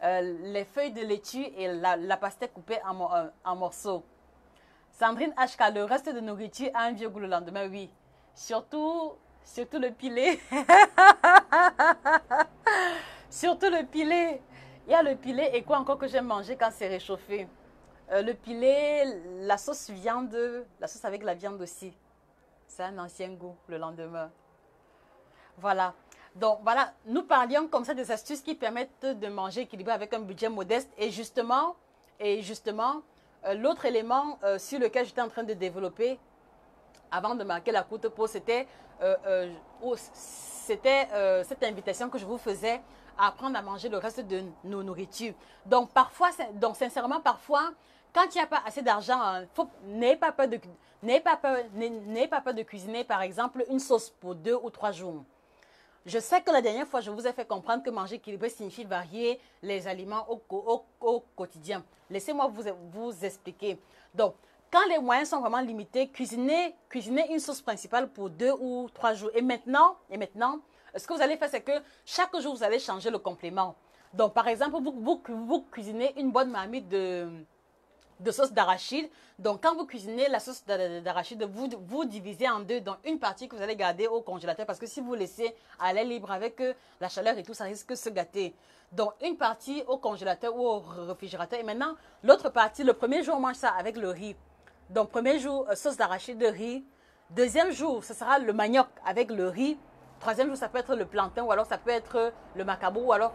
Les feuilles de laitue et la pastèque coupée en morceaux. Sandrine HK, le reste de nourriture a un vieux goût le lendemain, oui. Surtout le pilé. Surtout le pilé. Il y a le pilé et quoi encore que j'aime manger quand c'est réchauffé. Le pilé, la sauce viande, la sauce avec la viande aussi. C'est un ancien goût le lendemain. Voilà. Donc voilà, nous parlions comme ça des astuces qui permettent de manger équilibré avec un budget modeste. Et justement, l'autre élément sur lequel j'étais en train de développer avant de marquer la courte pause, c'était cette invitation que je vous faisais à apprendre à manger le reste de nos nourritures. Donc parfois, sincèrement, parfois, quand il n'y a pas assez d'argent, n'ayez pas peur de cuisiner, par exemple, une sauce pour 2 ou 3 jours. Je sais que la dernière fois, je vous ai fait comprendre que manger équilibré signifie varier les aliments au quotidien. Laissez-moi vous expliquer. Donc, quand les moyens sont vraiment limités, cuisinez une sauce principale pour 2 ou 3 jours. Et maintenant, ce que vous allez faire, c'est que chaque jour, vous allez changer le complément. Donc, par exemple, vous cuisinez une bonne marmite de sauce d'arachide. Donc, quand vous cuisinez la sauce d'arachide, vous divisez en deux. Donc, une partie que vous allez garder au congélateur parce que si vous laissez à l'air libre avec la chaleur et tout, ça risque de se gâter. Donc, une partie au congélateur ou au réfrigérateur. Et maintenant, l'autre partie, le premier jour, on mange ça avec le riz. Donc, premier jour, sauce d'arachide de riz. Deuxième jour, ce sera le manioc avec le riz. Troisième jour, ça peut être le plantain ou alors ça peut être le macabo ou alors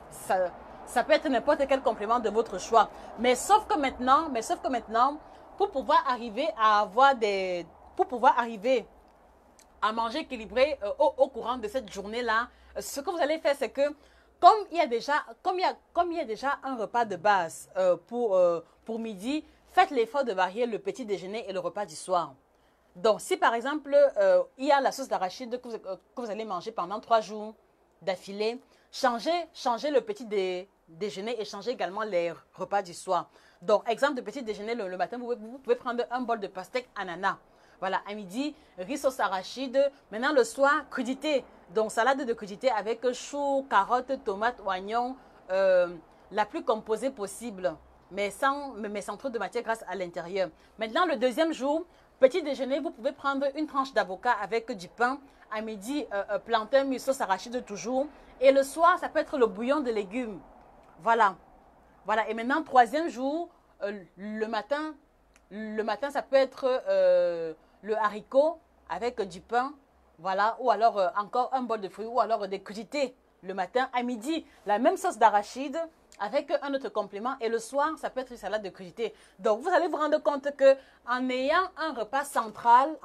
ça peut être n'importe quel complément de votre choix. Mais sauf que maintenant, pour pouvoir arriver à manger équilibré au courant de cette journée-là, ce que vous allez faire, c'est que comme il y a déjà un repas de base pour midi, faites l'effort de varier le petit déjeuner et le repas du soir. Donc, si par exemple, il y a la sauce d'arachide que vous allez manger pendant 3 jours d'affilée, changez le petit déjeuner et changez également les repas du soir. Donc, exemple de petit déjeuner, le matin, vous pouvez prendre un bol de pastèque ananas. Voilà, à midi, riz sauce arachide. Maintenant, le soir, crudité. Donc, salade de crudité avec choux, carottes, tomates, oignons, la plus composée possible, mais sans trop de matière grasse à l'intérieur. Maintenant, le deuxième jour, petit déjeuner, vous pouvez prendre une tranche d'avocat avec du pain. À midi, plantain, sauce arachide toujours. Et le soir, ça peut être le bouillon de légumes. Voilà. Voilà. Et maintenant, troisième jour, le matin, ça peut être le haricot avec du pain. Voilà. Ou alors encore un bol de fruits ou alors des crudités le matin. À midi, la même sauce d'arachide avec un autre complément. Et le soir, ça peut être une salade de crudités. Donc, vous allez vous rendre compte que en ayant un repas central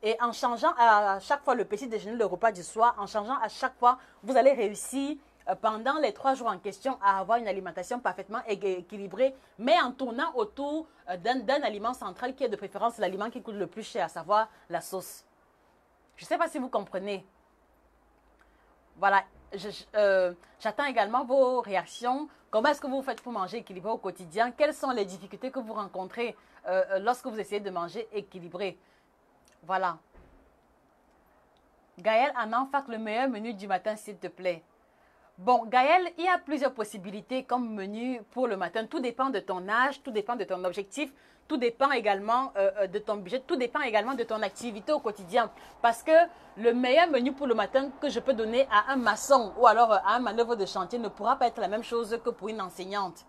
et en changeant à chaque fois le petit déjeuner, le repas du soir, en changeant à chaque fois, vous allez réussir pendant les 3 jours en question à avoir une alimentation parfaitement équilibrée, mais en tournant autour d'un aliment central qui est de préférence l'aliment qui coûte le plus cher, à savoir la sauce. Je ne sais pas si vous comprenez. Voilà. J'attends également vos réactions. Comment est-ce que vous faites pour manger équilibré au quotidien? Quelles sont les difficultés que vous rencontrez lorsque vous essayez de manger équilibré? Voilà. Gaël Annan, fac le meilleur menu du matin, s'il te plaît. Bon, Gaël, il y a plusieurs possibilités comme menu pour le matin. Tout dépend de ton âge, tout dépend de ton objectif, tout dépend également de ton budget, tout dépend également de ton activité au quotidien. Parce que le meilleur menu pour le matin que je peux donner à un maçon ou alors à un manœuvre de chantier ne pourra pas être la même chose que pour une enseignante.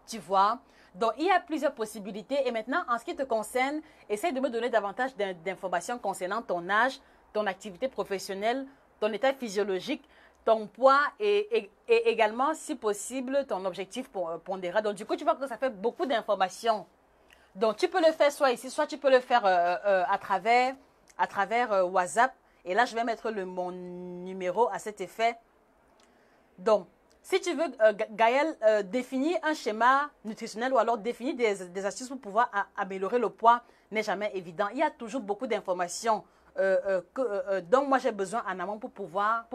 Tu vois? Donc, il y a plusieurs possibilités. Et maintenant, en ce qui te concerne, essaye de me donner davantage d'informations concernant ton âge, ton activité professionnelle, ton état physiologique, ton poids et également, si possible, ton objectif pondéral. Donc, du coup, tu vois que ça fait beaucoup d'informations. Donc, tu peux le faire soit ici, soit tu peux le faire à travers WhatsApp. Et là, je vais mettre mon numéro à cet effet. Donc, si tu veux, Gaël, définir un schéma nutritionnel ou alors définir des astuces pour pouvoir améliorer le poids n'est jamais évident. Il y a toujours beaucoup d'informations dont moi j'ai besoin en amont pour pouvoir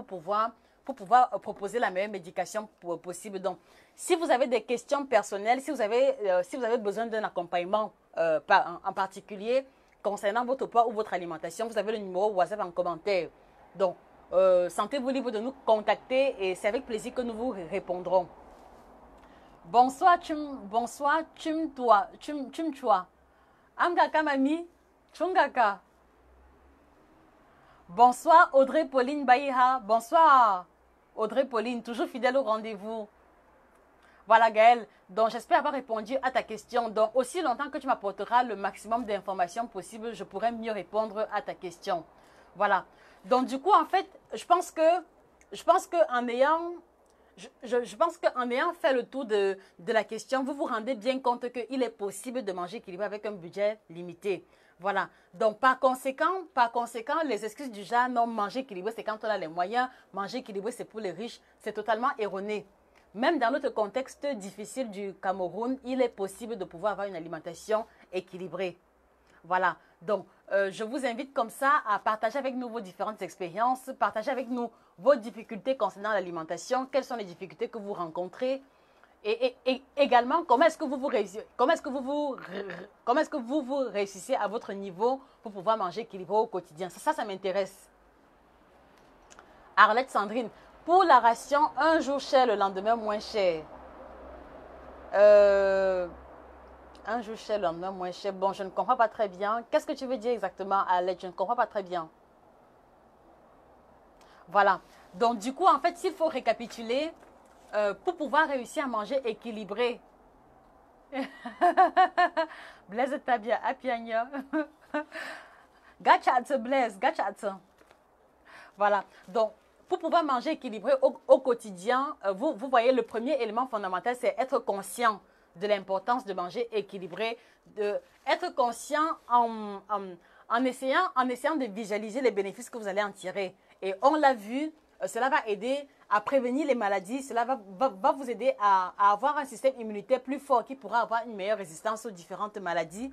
proposer la meilleure médication possible. Donc, si vous avez des questions personnelles, si vous avez besoin d'un accompagnement en particulier concernant votre poids ou votre alimentation, vous avez le numéro WhatsApp en commentaire. Donc, sentez-vous libre de nous contacter et c'est avec plaisir que nous vous répondrons. Bonsoir, bonsoir, Chumchua. Amgaka Mami, Chungaka. Bonsoir, Audrey Pauline Baïha. Bonsoir, Audrey Pauline, toujours fidèle au rendez-vous. Voilà, Gaëlle. Donc, j'espère avoir répondu à ta question. Donc, aussi longtemps que tu m'apporteras le maximum d'informations possibles, je pourrai mieux répondre à ta question. Voilà. Donc, du coup, en fait, je pense qu'en ayant fait le tour de la question, vous vous rendez bien compte qu'il est possible de manger équilibré avec un budget limité. Voilà. Donc, par conséquent, les excuses du genre, non, manger équilibré, c'est quand on a les moyens, manger équilibré, c'est pour les riches, c'est totalement erroné. Même dans notre contexte difficile du Cameroun, il est possible de pouvoir avoir une alimentation équilibrée. Voilà. Donc, je vous invite comme ça à partager avec nous vos différentes expériences, partager avec nous vos difficultés concernant l'alimentation, quelles sont les difficultés que vous rencontrez et également comment est-ce que vous réussissez à votre niveau pour pouvoir manger équilibré au quotidien. Ça m'intéresse. Arlette Sandrine, pour la ration, un jour cher, le lendemain moins cher. Un jour cher, le lendemain moins cher. Bon, je ne comprends pas très bien. Qu'est-ce que tu veux dire exactement, Arlette? Je ne comprends pas très bien. Voilà. Donc, du coup, en fait, s'il faut récapituler, pour pouvoir réussir à manger équilibré. Blaise Tabia, Apianya. Gachatse, Blaise, Gachatse. Voilà. Donc, pour pouvoir manger équilibré au quotidien, vous voyez, le premier élément fondamental, c'est être conscient de l'importance de manger équilibré, être conscient en essayant de visualiser les bénéfices que vous allez en tirer. Et on l'a vu, cela va aider à prévenir les maladies, cela va vous aider à avoir un système immunitaire plus fort qui pourra avoir une meilleure résistance aux différentes maladies.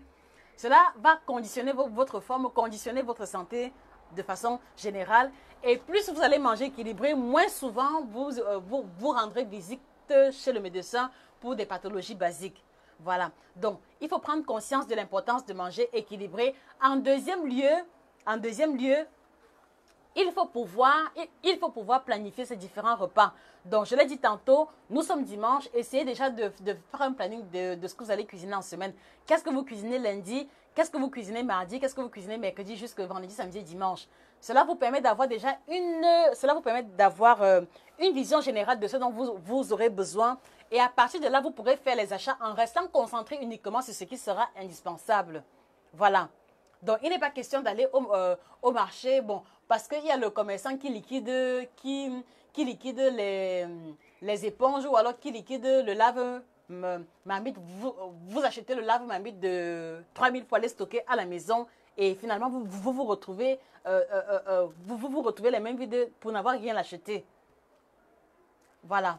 Cela va conditionner votre forme, conditionner votre santé de façon générale. Et plus vous allez manger équilibré, moins souvent vous rendrez visite chez le médecin pour des pathologies basiques. Voilà. Donc, il faut prendre conscience de l'importance de manger équilibré. En deuxième lieu, il faut pouvoir planifier ces différents repas. Donc, je l'ai dit tantôt, nous sommes dimanche. Essayez déjà de faire un planning de ce que vous allez cuisiner en semaine. Qu'est-ce que vous cuisinez lundi? Qu'est-ce que vous cuisinez mardi? Qu'est-ce que vous cuisinez mercredi jusqu'à vendredi, samedi et dimanche? Cela vous permet d'avoir déjà une vision générale de ce dont vous aurez besoin. Et à partir de là, vous pourrez faire les achats en restant concentré uniquement sur ce qui sera indispensable. Voilà. Donc, il n'est pas question d'aller au marché, bon, parce qu'il y a le commerçant qui liquide les éponges ou alors qui liquide le lave-marmite. Vous achetez le lave-marmite de 3000 poêlés stockés à la maison et finalement, vous vous retrouvez les mains vides pour n'avoir rien acheté. Voilà.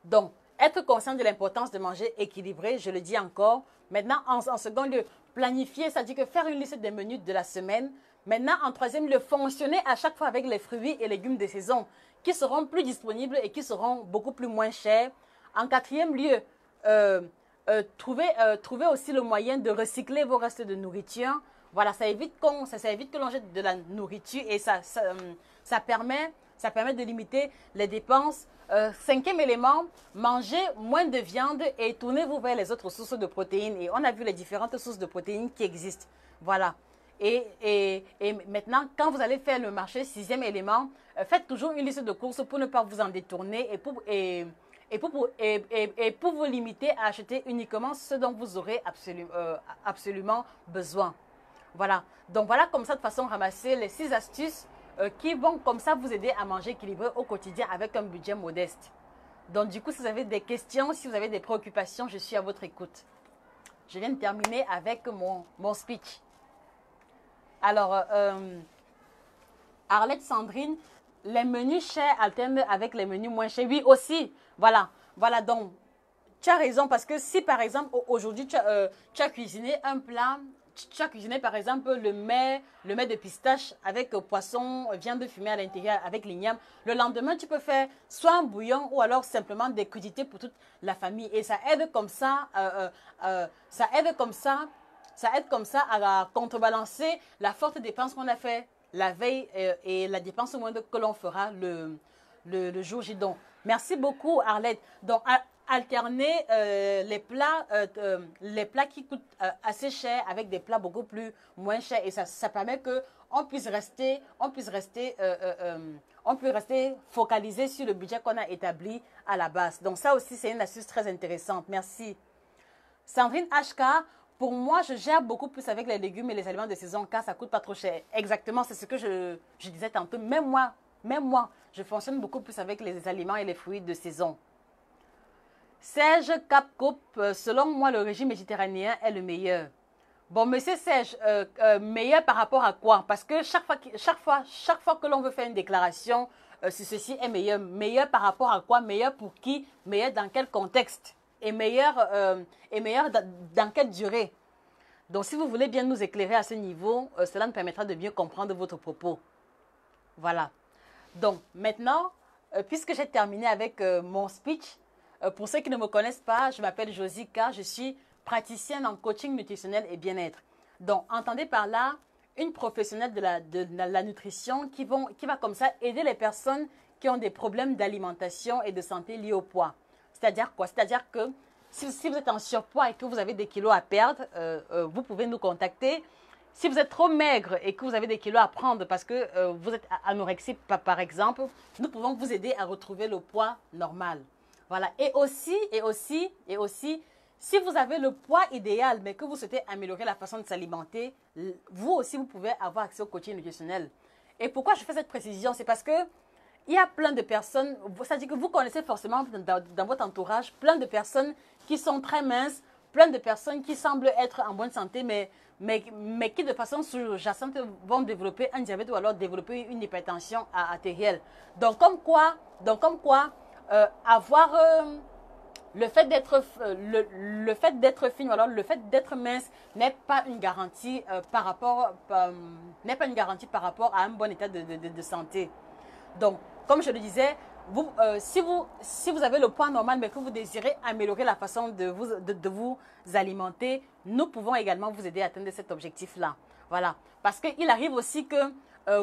Donc, être conscient de l'importance de manger équilibré, je le dis encore. Maintenant, en second lieu, planifier, c'est-à-dire que faire une liste des menus de la semaine. Maintenant, en troisième lieu, fonctionner à chaque fois avec les fruits et légumes de saison qui seront plus disponibles et qui seront beaucoup plus moins chers. En quatrième lieu, trouver aussi le moyen de recycler vos restes de nourriture. Voilà, ça évite que l'on jette de la nourriture et ça permet de limiter les dépenses. Cinquième élément, mangez moins de viande et tournez-vous vers les autres sources de protéines. Et on a vu les différentes sources de protéines qui existent. Voilà. Et maintenant, quand vous allez faire le marché, sixième élément, faites toujours une liste de courses pour ne pas vous en détourner et pour vous limiter à acheter uniquement ce dont vous aurez absolument besoin. Voilà. Donc voilà comme ça de façon ramasser les 6 astuces qui vont comme ça vous aider à manger équilibré au quotidien avec un budget modeste. Donc du coup, si vous avez des questions, si vous avez des préoccupations, je suis à votre écoute. Je viens de terminer avec mon speech. Alors, Arlette Sandrine, les menus chers alternent avec les menus moins chers. Oui, aussi. Voilà. Voilà, donc, tu as raison parce que si, par exemple, aujourd'hui, tu as cuisiné un plat, tu as cuisiné, par exemple, le mets de pistache avec poisson, viande fumée à l'intérieur, avec l'igname. Le lendemain, tu peux faire soit un bouillon ou alors simplement des crudités pour toute la famille. Et ça aide comme ça, ça aide comme ça à contrebalancer la forte dépense qu'on a fait la veille et la dépense moindre que l'on fera le jour J. Donc, merci beaucoup, Arlette. Donc, alterner les plats qui coûtent assez cher avec des plats beaucoup moins chers. Et ça permet qu'on puisse rester focalisé sur le budget qu'on a établi à la base. Donc, ça aussi, c'est une astuce très intéressante. Merci. Sandrine HK, pour moi, je gère beaucoup plus avec les légumes et les aliments de saison car ça ne coûte pas trop cher. Exactement, c'est ce que je disais tantôt. Même moi, je fonctionne beaucoup plus avec les aliments et les fruits de saison. Serge Capcoupe, selon moi, le régime méditerranéen est le meilleur. Bon, monsieur Serge, meilleur par rapport à quoi? Parce que chaque fois que l'on veut faire une déclaration, si ceci est meilleur, meilleur par rapport à quoi? Meilleur pour qui? Meilleur dans quel contexte? Et meilleur dans quelle durée? Donc, si vous voulez bien nous éclairer à ce niveau, cela nous permettra de bien comprendre votre propos. Voilà. Donc, maintenant, puisque j'ai terminé avec mon speech, pour ceux qui ne me connaissent pas, je m'appelle Josika, je suis praticienne en coaching nutritionnel et bien-être. Donc, entendez par là une professionnelle de la nutrition qui va comme ça aider les personnes qui ont des problèmes d'alimentation et de santé liés au poids. C'est-à-dire quoi? C'est-à-dire que si vous êtes en surpoids et que vous avez des kilos à perdre, vous pouvez nous contacter. Si vous êtes trop maigre et que vous avez des kilos à prendre parce que vous êtes anorexique par exemple, nous pouvons vous aider à retrouver le poids normal. Voilà. Et aussi, si vous avez le poids idéal, mais que vous souhaitez améliorer la façon de s'alimenter, vous aussi, vous pouvez avoir accès au coaching nutritionnel. Et pourquoi je fais cette précision? C'est parce que il y a plein de personnes, c'est-à-dire que vous connaissez forcément dans votre entourage plein de personnes qui sont très minces, plein de personnes qui semblent être en bonne santé, mais qui de façon sous-jacente vont développer un diabète ou alors développer une hypertension artérielle. Donc comme quoi, avoir le fait d'être fine ou alors le fait d'être mince n'est pas une garantie par rapport à un bon état de santé. Donc, comme je le disais, si vous avez le poids normal mais que vous désirez améliorer la façon de vous alimenter, nous pouvons également vous aider à atteindre cet objectif-là. Voilà. Parce qu'il arrive aussi que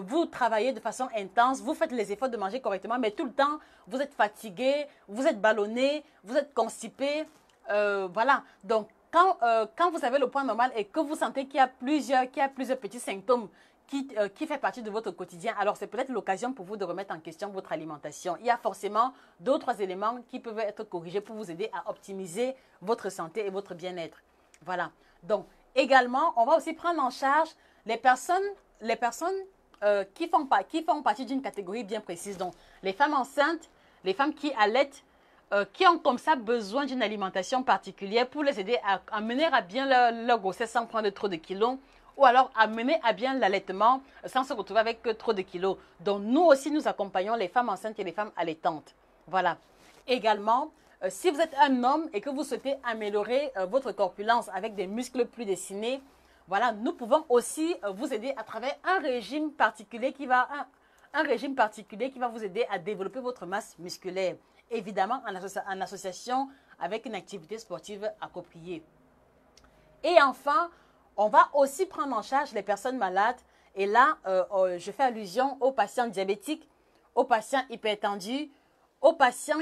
vous travaillez de façon intense, vous faites les efforts de manger correctement, mais tout le temps, vous êtes fatigué, vous êtes ballonné, vous êtes constipé. Voilà. Donc, quand vous avez le poids normal et que vous sentez qu'il y a plusieurs petits symptômes qui fait partie de votre quotidien, alors c'est peut-être l'occasion pour vous de remettre en question votre alimentation. Il y a forcément 2 ou 3 éléments qui peuvent être corrigés pour vous aider à optimiser votre santé et votre bien-être. Voilà. Donc, également, on va aussi prendre en charge les personnes qui font partie d'une catégorie bien précise. Donc, les femmes enceintes, les femmes qui allaitent, qui ont comme ça besoin d'une alimentation particulière pour les aider à mener à bien leur grossesse sans prendre trop de kilos, ou alors à mener à bien l'allaitement sans se retrouver avec trop de kilos. Donc, nous aussi, nous accompagnons les femmes enceintes et les femmes allaitantes. Voilà. Également, si vous êtes un homme et que vous souhaitez améliorer votre corpulence avec des muscles plus dessinés, voilà, nous pouvons aussi vous aider à travers un régime particulier qui va vous aider à développer votre masse musculaire. Évidemment, en association avec une activité sportive appropriée. Et enfin, on va aussi prendre en charge les personnes malades. Et là, je fais allusion aux patients diabétiques, aux patients hypertendus, aux patients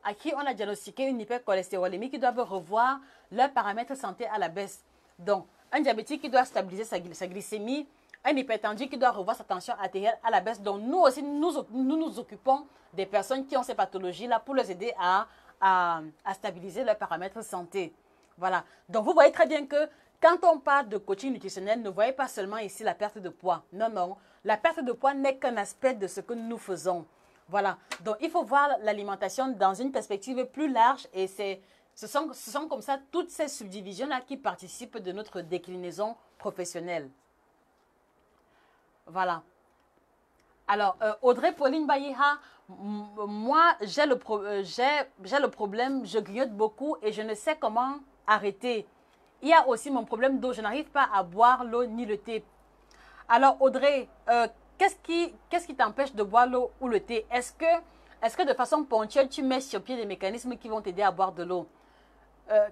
à qui on a diagnostiqué une hypercholestérolémie, qui doivent revoir leurs paramètres santé à la baisse. Donc, un diabétique qui doit stabiliser sa glycémie, un hypertendu qui doit revoir sa tension artérielle à la baisse. Donc, nous aussi, nous occupons des personnes qui ont ces pathologies-là pour les aider à stabiliser leurs paramètres santé. Voilà. Donc, vous voyez très bien que quand on parle de coaching nutritionnel, ne voyez pas seulement ici la perte de poids. Non, non. La perte de poids n'est qu'un aspect de ce que nous faisons. Voilà. Donc, il faut voir l'alimentation dans une perspective plus large et ce sont comme ça toutes ces subdivisions-là qui participent de notre déclinaison professionnelle. Voilà. Alors, Audrey Pauline Baïha, moi, j'ai le problème, je grignote beaucoup et je ne sais comment arrêter. Il y a aussi mon problème d'eau, je n'arrive pas à boire l'eau ni le thé. Alors, Audrey, qu'est-ce qui t'empêche de boire l'eau ou le thé? Est-ce que de façon ponctuelle, tu mets sur pied des mécanismes qui vont t'aider à boire de l'eau?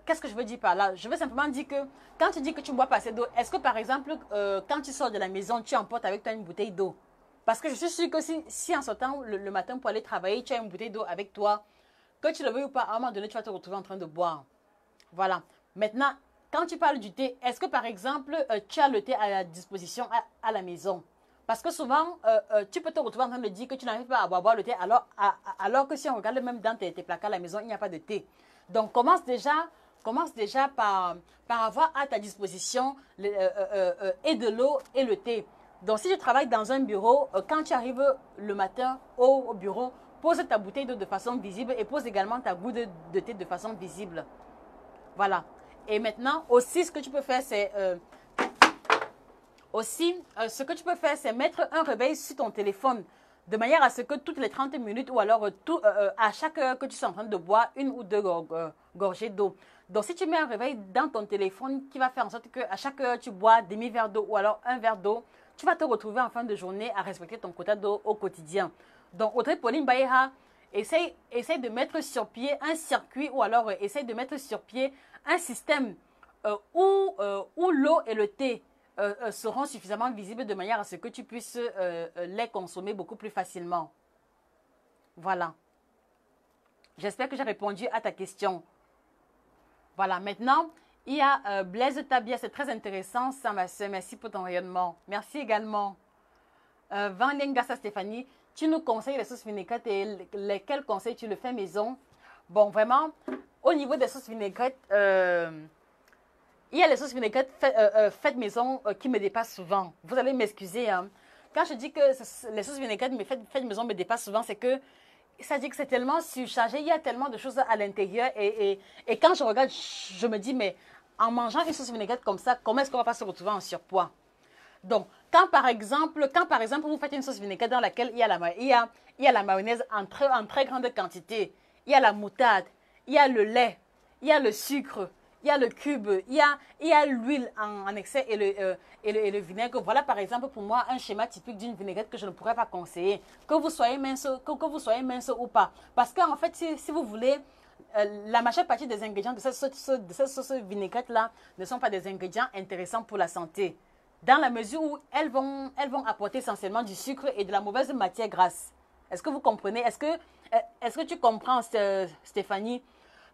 Qu'est-ce que je veux dire par là? Je veux simplement dire que quand tu dis que tu ne bois pas assez d'eau, est-ce que par exemple, quand tu sors de la maison, tu emportes avec toi une bouteille d'eau? Parce que je suis sûre que si en sortant le matin pour aller travailler, tu as une bouteille d'eau avec toi, que tu le veuilles ou pas, à un moment donné, tu vas te retrouver en train de boire. Voilà. Maintenant, quand tu parles du thé, est-ce que par exemple, tu as le thé à disposition à la maison? Parce que souvent, tu peux te retrouver en train de dire que tu n'arrives pas à boire le thé, alors que si on regarde même dans tes placards à la maison, il n'y a pas de thé. Donc, commence déjà par avoir à ta disposition et de l'eau et le thé. Donc, si tu travailles dans un bureau, quand tu arrives le matin au bureau, pose ta bouteille d'eau de façon visible et pose également ta goutte de thé de façon visible. Voilà. Et maintenant, aussi, ce que tu peux faire, c'est mettre un réveil sur ton téléphone de manière à ce que toutes les 30 minutes ou alors à chaque heure que tu sois en train de boire une ou deux gorgées d'eau. Donc, si tu mets un réveil dans ton téléphone qui va faire en sorte qu'à chaque heure, tu bois demi-verre d'eau ou alors un verre d'eau, tu vas te retrouver en fin de journée à respecter ton quota d'eau au quotidien. Donc, Audrey Pauline Baïha, essaye de mettre sur pied un circuit ou alors essaye de mettre sur pied un système où l'eau et le thé seront suffisamment visibles de manière à ce que tu puisses les consommer beaucoup plus facilement. Voilà. J'espère que j'ai répondu à ta question. Voilà. Maintenant, il y a Blaise Tabia. C'est très intéressant, ça, ma soeur. Merci pour ton rayonnement. Merci également. Van Lengassa Stéphanie, tu nous conseilles les sauces vinaigrettes et lesquels conseils tu le fais maison? Bon, vraiment, au niveau des sauces vinaigrettes, il y a les sauces vinaigrettes faites maison qui me dépassent souvent. Vous allez m'excuser. Hein. Quand je dis que les sauces vinaigrettes faites maison me dépassent souvent, c'est que ça dit que c'est tellement surchargé. Il y a tellement de choses à l'intérieur. Et quand je regarde, je me dis, mais en mangeant une sauce vinaigrette comme ça, comment est-ce qu'on ne va pas se retrouver en surpoids? Donc, quand par exemple, vous faites une sauce vinaigrette dans laquelle il y a la mayonnaise en très grande quantité, il y a la moutarde, il y a le lait, il y a le sucre, il y a le cube, il y a l'huile en excès et le vinaigre. Voilà par exemple pour moi un schéma typique d'une vinaigrette que je ne pourrais pas conseiller. Que vous soyez mince ou pas. Parce qu'en fait, si vous voulez, la majeure partie des ingrédients de cette sauce vinaigrette-là ne sont pas des ingrédients intéressants pour la santé. Dans la mesure où elles vont apporter essentiellement du sucre et de la mauvaise matière grasse. Est-ce que vous comprenez? Est-ce que tu comprends, Stéphanie?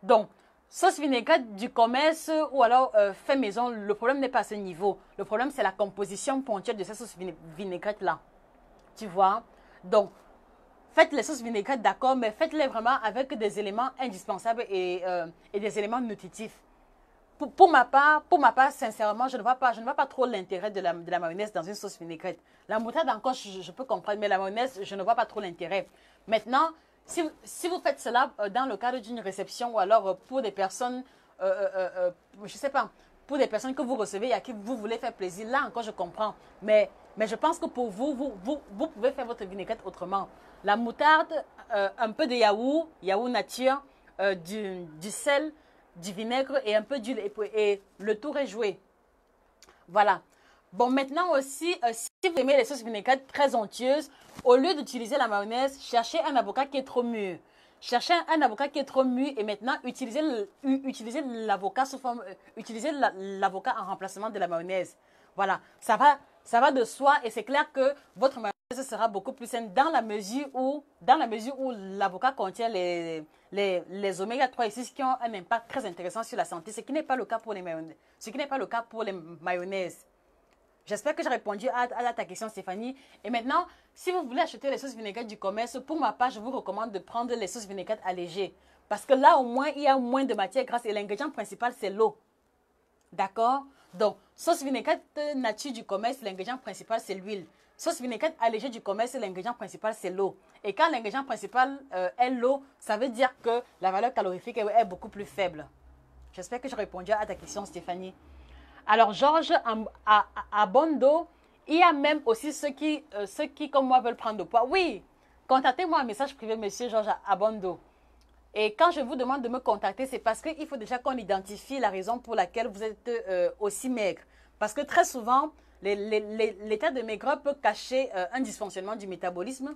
Donc, sauce vinaigrette du commerce ou alors fait maison, le problème n'est pas à ce niveau. Le problème, c'est la composition ponctuelle de cette sauce vinaigrette-là. Tu vois? Donc, faites les sauces vinaigrettes, d'accord, mais faites-les vraiment avec des éléments indispensables et des éléments nutritifs. Pour ma part, sincèrement, je ne vois pas trop l'intérêt de la mayonnaise dans une sauce vinaigrette. La moutarde, encore, je peux comprendre, mais la mayonnaise, je ne vois pas trop l'intérêt. Maintenant, si vous faites cela dans le cadre d'une réception ou alors pour des personnes, je ne sais pas, pour des personnes que vous recevez et à qui vous voulez faire plaisir, là encore, je comprends. Mais je pense que pour vous pouvez faire votre vinaigrette autrement. La moutarde, un peu de yaourt nature, du sel, du vinaigre et un peu d'huile et le tour est joué. Voilà. Bon, maintenant aussi, si vous aimez les sauces vinaigrettes très onctueuses, au lieu d'utiliser la mayonnaise, cherchez un avocat qui est trop mûr. Cherchez un avocat qui est trop mûr et maintenant utilisez l'avocat sous forme, utilisez l'avocat en remplacement de la mayonnaise. Voilà. Ça va de soi et c'est clair que votre mayonnaise sera beaucoup plus saine dans la mesure où l'avocat contient les oméga 3 et 6 qui ont un impact très intéressant sur la santé, ce qui n'est pas le cas pour les mayonnaises. J'espère que j'ai répondu à ta question, Stéphanie. Et maintenant, si vous voulez acheter les sauces vinaigrettes du commerce, pour ma part, je vous recommande de prendre les sauces vinaigrettes allégées. Parce que là, au moins, il y a moins de matière grasse et l'ingrédient principal, c'est l'eau. D'accord? Donc, sauce vinaigrette nature du commerce, l'ingrédient principal, c'est l'huile. Sauce vinaigrette allégée du commerce, l'ingrédient principal, c'est l'eau. Et quand l'ingrédient principal est l'eau, ça veut dire que la valeur calorifique est beaucoup plus faible. J'espère que j'ai répondu à ta question, Stéphanie. Alors, Georges, à Bondo, il y a même aussi ceux qui, comme moi, veulent prendre de poids. Oui, contactez-moi un message privé, monsieur Georges, à Bondo. Et quand je vous demande de me contacter, c'est parce qu'il faut déjà qu'on identifie la raison pour laquelle vous êtes aussi maigre. Parce que très souvent, l'état de maigreur peut cacher un dysfonctionnement du métabolisme.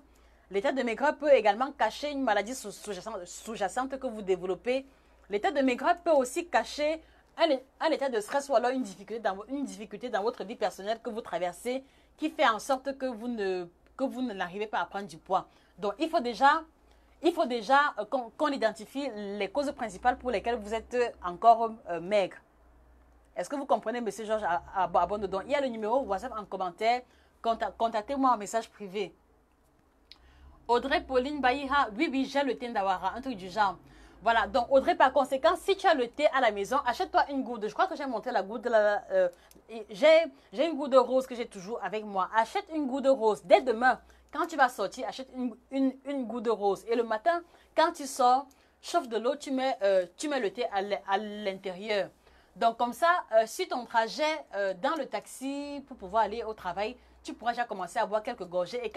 L'état de maigreur peut également cacher une maladie sous-jacente que vous développez. L'état de maigreur peut aussi cacher un état de stress ou alors une difficulté dans votre vie personnelle que vous traversez qui fait en sorte que vous n'arrivez pas à prendre du poids. Donc, il faut déjà qu'on identifie les causes principales pour lesquelles vous êtes encore maigre. Est-ce que vous comprenez, monsieur Georges Abondo? Donc, il y a le numéro WhatsApp en commentaire. Contactez-moi en message privé. Audrey Pauline Baïha, oui, j'ai le thé d'Awara, un truc du genre. Voilà, donc Audrey, par conséquent, si tu as le thé à la maison, achète-toi une goutte. Je crois que j'ai monté la goutte. J'ai une goutte de rose que j'ai toujours avec moi. Achète une goutte de rose. Dès demain, quand tu vas sortir, achète une goutte de rose. Et le matin, quand tu sors, chauffe de l'eau, tu mets le thé à l'intérieur. Donc comme ça, sur ton trajet dans le taxi pour pouvoir aller au travail, tu pourras déjà commencer à boire quelques gorgées.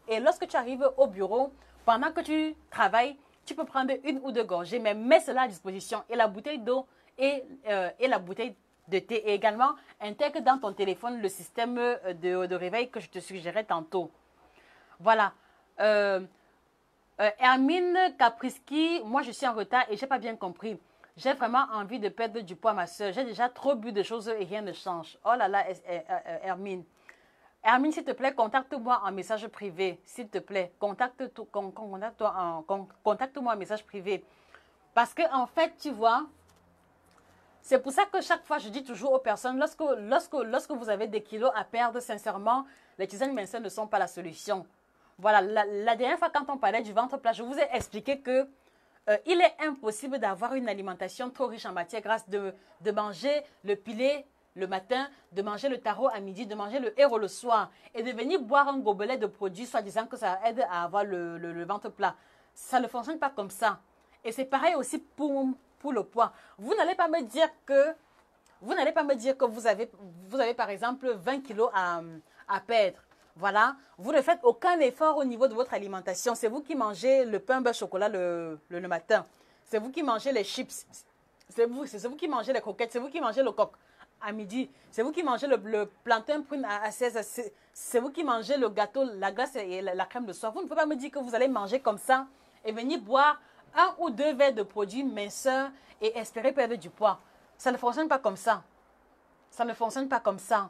Et lorsque tu arrives au bureau, pendant que tu travailles, tu peux prendre une ou deux gorgées, mais mets cela à disposition. Et la bouteille d'eau et la bouteille de thé. Et également, intègre dans ton téléphone le système de réveil que je te suggérais tantôt. Voilà. Hermine Capriski, moi je suis en retard et je n'ai pas bien compris. J'ai vraiment envie de perdre du poids, ma soeur. J'ai déjà trop bu de choses et rien ne change. Oh là là, Hermine. Hermine, s'il te plaît, contacte-moi en message privé. S'il te plaît, contacte-moi en message privé. Parce que, en fait, tu vois, c'est pour ça que chaque fois, je dis toujours aux personnes, lorsque vous avez des kilos à perdre, sincèrement, les tisanes minceurs ne sont pas la solution. Voilà, la dernière fois, quand on parlait du ventre plat, je vous ai expliqué que il est impossible d'avoir une alimentation trop riche en matière grasse, de manger le pilé le matin, de manger le taro à midi, de manger le héros le soir et de venir boire un gobelet de produits soi-disant que ça aide à avoir le ventre plat. Ça ne fonctionne pas comme ça. Et c'est pareil aussi pour le poids. Vous n'allez pas me dire que vous avez par exemple 20 kilos à perdre. Voilà, vous ne faites aucun effort au niveau de votre alimentation. C'est vous qui mangez le pain beurre chocolat le matin. C'est vous qui mangez les chips. C'est vous qui mangez les croquettes. C'est vous qui mangez le coq à midi. C'est vous qui mangez le plantain prune à 16. C'est vous qui mangez le gâteau, la glace et la crème de soir. Vous ne pouvez pas me dire que vous allez manger comme ça et venir boire un ou deux verres de produits minceurs et espérer perdre du poids. Ça ne fonctionne pas comme ça. Ça ne fonctionne pas comme ça.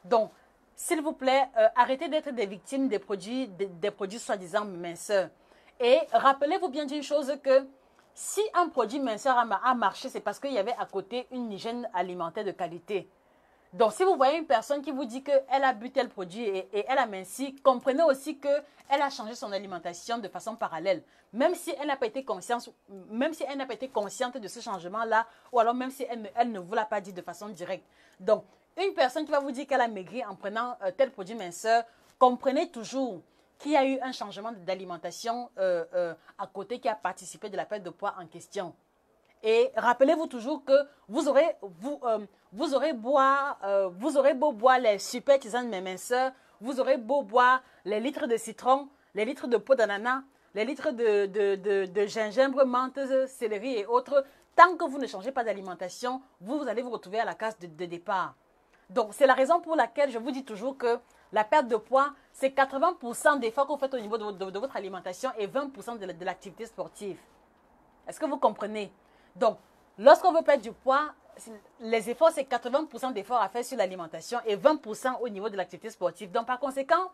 Donc, s'il vous plaît, arrêtez d'être des victimes des produits soi-disant minceurs. Et rappelez-vous bien d'une chose que si un produit minceur a marché, c'est parce qu'il y avait à côté une hygiène alimentaire de qualité. Donc, si vous voyez une personne qui vous dit qu'elle a bu tel produit et elle a minci, comprenez aussi qu'elle a changé son alimentation de façon parallèle. Même si elle n'a pas été consciente, de ce changement-là, ou alors même si elle ne vous l'a pas dit de façon directe. Donc, une personne qui va vous dire qu'elle a maigri en prenant tel produit minceur, comprenez toujours qu'il y a eu un changement d'alimentation à côté qui a participé de la perte de poids en question. Et rappelez-vous toujours que vous aurez beau boire les super tisanes minceurs, vous aurez beau boire les litres de citron, les litres de peau d'ananas, les litres de gingembre, menthe, céleri et autres, tant que vous ne changez pas d'alimentation, vous allez vous retrouver à la case de départ. Donc, c'est la raison pour laquelle je vous dis toujours que la perte de poids, c'est 80% d'efforts que vous faites au niveau de votre alimentation et 20% de l'activité sportive. Est-ce que vous comprenez? Donc, lorsqu'on veut perdre du poids, les efforts, c'est 80% d'efforts à faire sur l'alimentation et 20% au niveau de l'activité sportive. Donc, par conséquent,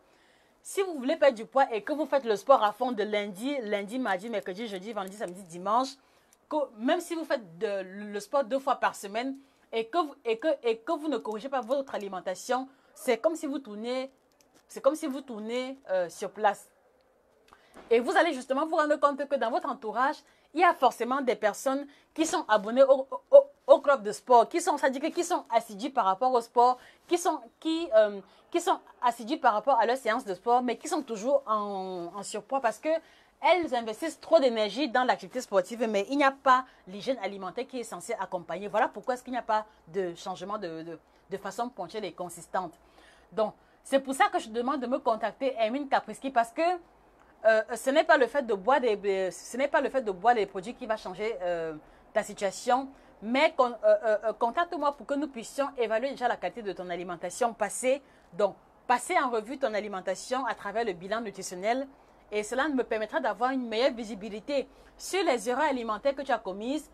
si vous voulez perdre du poids et que vous faites le sport à fond de lundi, mardi, mercredi, jeudi, vendredi, samedi, dimanche, même si vous faites le sport 2 fois par semaine, et que vous ne corrigez pas votre alimentation, c'est comme si vous tournez, sur place. Et vous allez justement vous rendre compte que dans votre entourage, il y a forcément des personnes qui sont abonnées au club de sport, qui sont assidus par rapport au sport, qui sont assidus par rapport à leur séance de sport, mais qui sont toujours en surpoids parce que elles investissent trop d'énergie dans l'activité sportive, mais il n'y a pas l'hygiène alimentaire qui est censée accompagner. Voilà pourquoi est-ce qu'il n'y a pas de changement de façon ponctuelle et consistante. Donc, c'est pour ça que je demande de me contacter Hermine Kapriski parce que ce n'est pas le fait de boire des produits qui va changer ta situation, mais contacte-moi pour que nous puissions évaluer déjà la qualité de ton alimentation passée. Donc, passer en revue ton alimentation à travers le bilan nutritionnel et cela me permettra d'avoir une meilleure visibilité sur les erreurs alimentaires que tu as commises,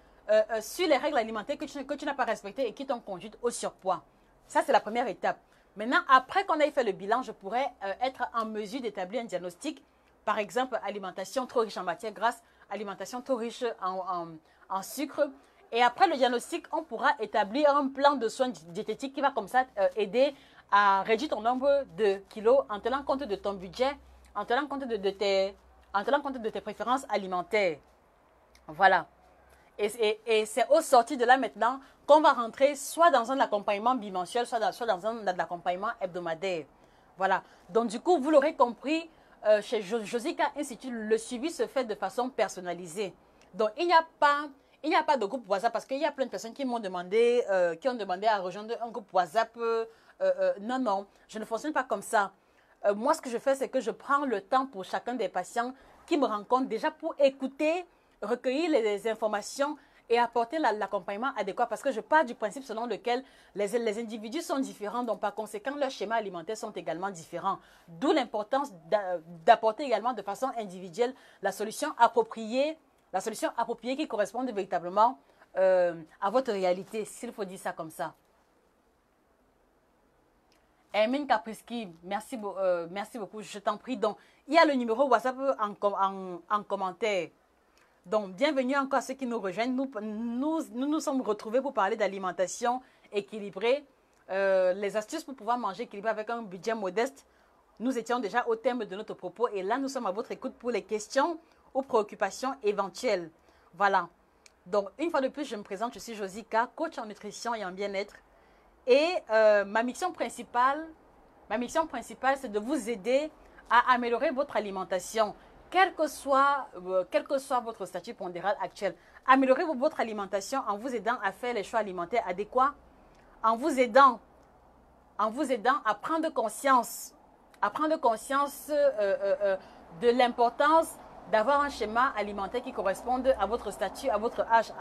sur les règles alimentaires que tu n'as pas respectées et qui t'ont conduite au surpoids. Ça, c'est la première étape. Maintenant, après qu'on ait fait le bilan, je pourrais être en mesure d'établir un diagnostic. Par exemple, alimentation trop riche en matières grasses, alimentation trop riche en sucre. Et après le diagnostic, on pourra établir un plan de soins diététiques qui va comme ça aider à réduire ton nombre de kilos en tenant compte de ton budget, en tenant compte de tes préférences alimentaires. Voilà. Et c'est au sorti de là maintenant qu'on va rentrer soit dans un accompagnement bimensuel, soit dans un accompagnement hebdomadaire. Voilà. Donc du coup, vous l'aurez compris, chez Josica Institute, le suivi se fait de façon personnalisée. Donc il n'y a pas de groupe WhatsApp parce qu'il y a plein de personnes qui m'ont demandé, qui ont demandé à rejoindre un groupe WhatsApp. Non, je ne fonctionne pas comme ça. Moi, ce que je fais, c'est que je prends le temps pour chacun des patients qui me rencontrent déjà pour écouter, recueillir les informations et apporter l'accompagnement adéquat parce que je pars du principe selon lequel les individus sont différents, donc par conséquent, leurs schémas alimentaires sont également différents. D'où l'importance d'apporter également de façon individuelle la solution appropriée qui corresponde véritablement à votre réalité, s'il faut dire ça comme ça. Hermine Kapriski, merci beaucoup, je t'en prie. Donc, il y a le numéro WhatsApp en commentaire. Donc, bienvenue encore à ceux qui nous rejoignent. Nous sommes retrouvés pour parler d'alimentation équilibrée, les astuces pour pouvoir manger équilibré avec un budget modeste. Nous étions déjà au thème de notre propos et là, nous sommes à votre écoute pour les questions ou préoccupations éventuelles. Voilà. Donc, une fois de plus, je me présente, je suis Josica, coach en nutrition et en bien-être. Et ma mission principale, c'est de vous aider à améliorer votre alimentation, quel que soit votre statut pondéral actuel. Améliorez votre alimentation en vous aidant à faire les choix alimentaires adéquats, en vous aidant à prendre conscience, de l'importance d'avoir un schéma alimentaire qui corresponde à votre statut, à votre âge,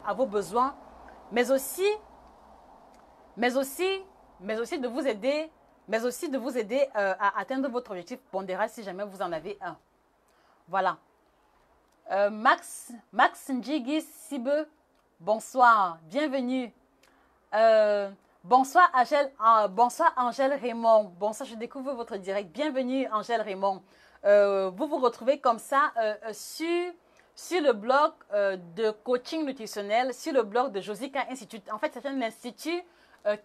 à vos besoins, mais aussi de vous aider à atteindre votre objectif pondéral si jamais vous en avez un. Voilà. Max Njigi Sibe, bonsoir, bienvenue. Bonsoir Angèle Raymond. Bonsoir, je découvre votre direct. Bienvenue Angèle Raymond. Vous vous retrouvez comme ça sur le blog de coaching nutritionnel, sur le blog de Josica Institute. En fait, c'est un institut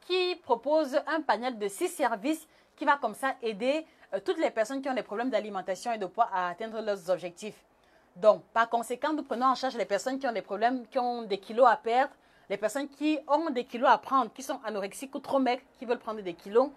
qui propose un panel de 6 services qui va comme ça aider toutes les personnes qui ont des problèmes d'alimentation et de poids à atteindre leurs objectifs. Donc, par conséquent, nous prenons en charge les personnes qui ont des problèmes, qui ont des kilos à perdre, les personnes qui ont des kilos à prendre, qui sont anorexiques ou trop maigres, qui veulent prendre des kilos.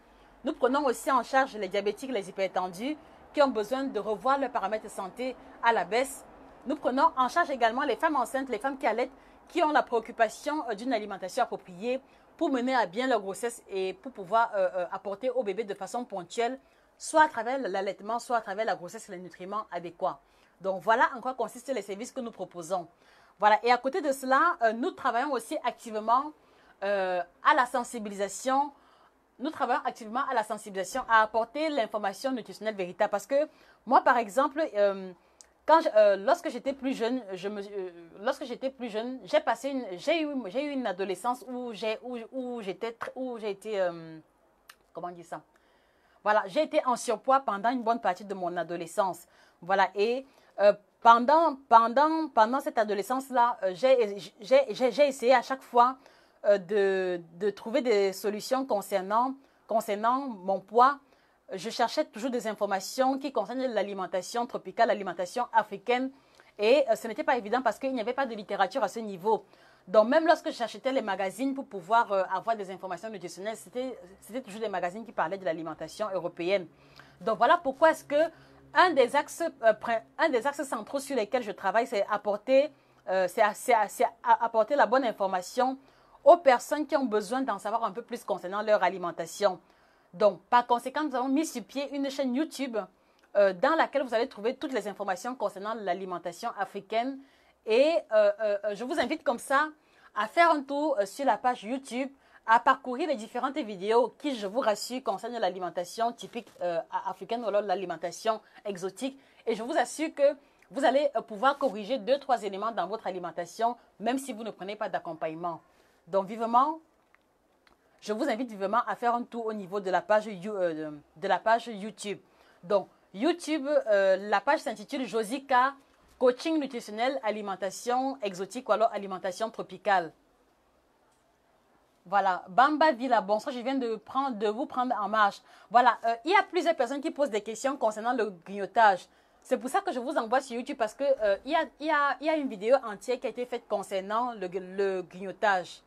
Nous prenons aussi en charge les diabétiques, les hypertendus, qui ont besoin de revoir leurs paramètres de santé à la baisse. Nous prenons en charge également les femmes enceintes, les femmes qui allaitent, qui ont la préoccupation d'une alimentation appropriée pour mener à bien leur grossesse et pour pouvoir apporter au bébé de façon ponctuelle, soit à travers l'allaitement, soit à travers la grossesse et les nutriments adéquats. Donc, voilà en quoi consistent les services que nous proposons. Voilà. Et à côté de cela, nous travaillons aussi activement à la sensibilisation. Nous travaillons activement à la sensibilisation, à apporter l'information nutritionnelle véritable. Parce que moi, par exemple, lorsque j'étais plus jeune, j'ai eu une adolescence où j'ai été, comment dire ça? Voilà, j'ai été en surpoids pendant une bonne partie de mon adolescence. Voilà, et pendant cette adolescence-là, j'ai essayé à chaque fois de trouver des solutions concernant concernant mon poids, je cherchais toujours des informations qui concernent l'alimentation tropicale, l'alimentation africaine. Et ce n'était pas évident parce qu'il n'y avait pas de littérature à ce niveau. Donc, même lorsque j'achetais les magazines pour pouvoir avoir des informations nutritionnelles, c'était toujours des magazines qui parlaient de l'alimentation européenne. Donc, voilà pourquoi est-ce que un des axes centraux sur lesquels je travaille, c'est apporter la bonne information aux personnes qui ont besoin d'en savoir un peu plus concernant leur alimentation. Donc, par conséquent, nous avons mis sur pied une chaîne YouTube dans laquelle vous allez trouver toutes les informations concernant l'alimentation africaine. Et je vous invite comme ça à faire un tour sur la page YouTube, à parcourir les différentes vidéos qui, je vous rassure, concernent l'alimentation typique africaine ou alors l'alimentation exotique. Et je vous assure que vous allez pouvoir corriger 2-3 éléments dans votre alimentation, même si vous ne prenez pas d'accompagnement. Donc, vivement, je vous invite vivement à faire un tour au niveau de la page YouTube. Donc, YouTube, la page s'intitule Josika Coaching nutritionnel, alimentation exotique ou alors alimentation tropicale. Voilà, Bamba Villa, bonsoir, je viens de vous prendre en marche. Voilà, il y a plusieurs personnes qui posent des questions concernant le grignotage. C'est pour ça que je vous envoie sur YouTube parce que il y a une vidéo entière qui a été faite concernant le grignotage.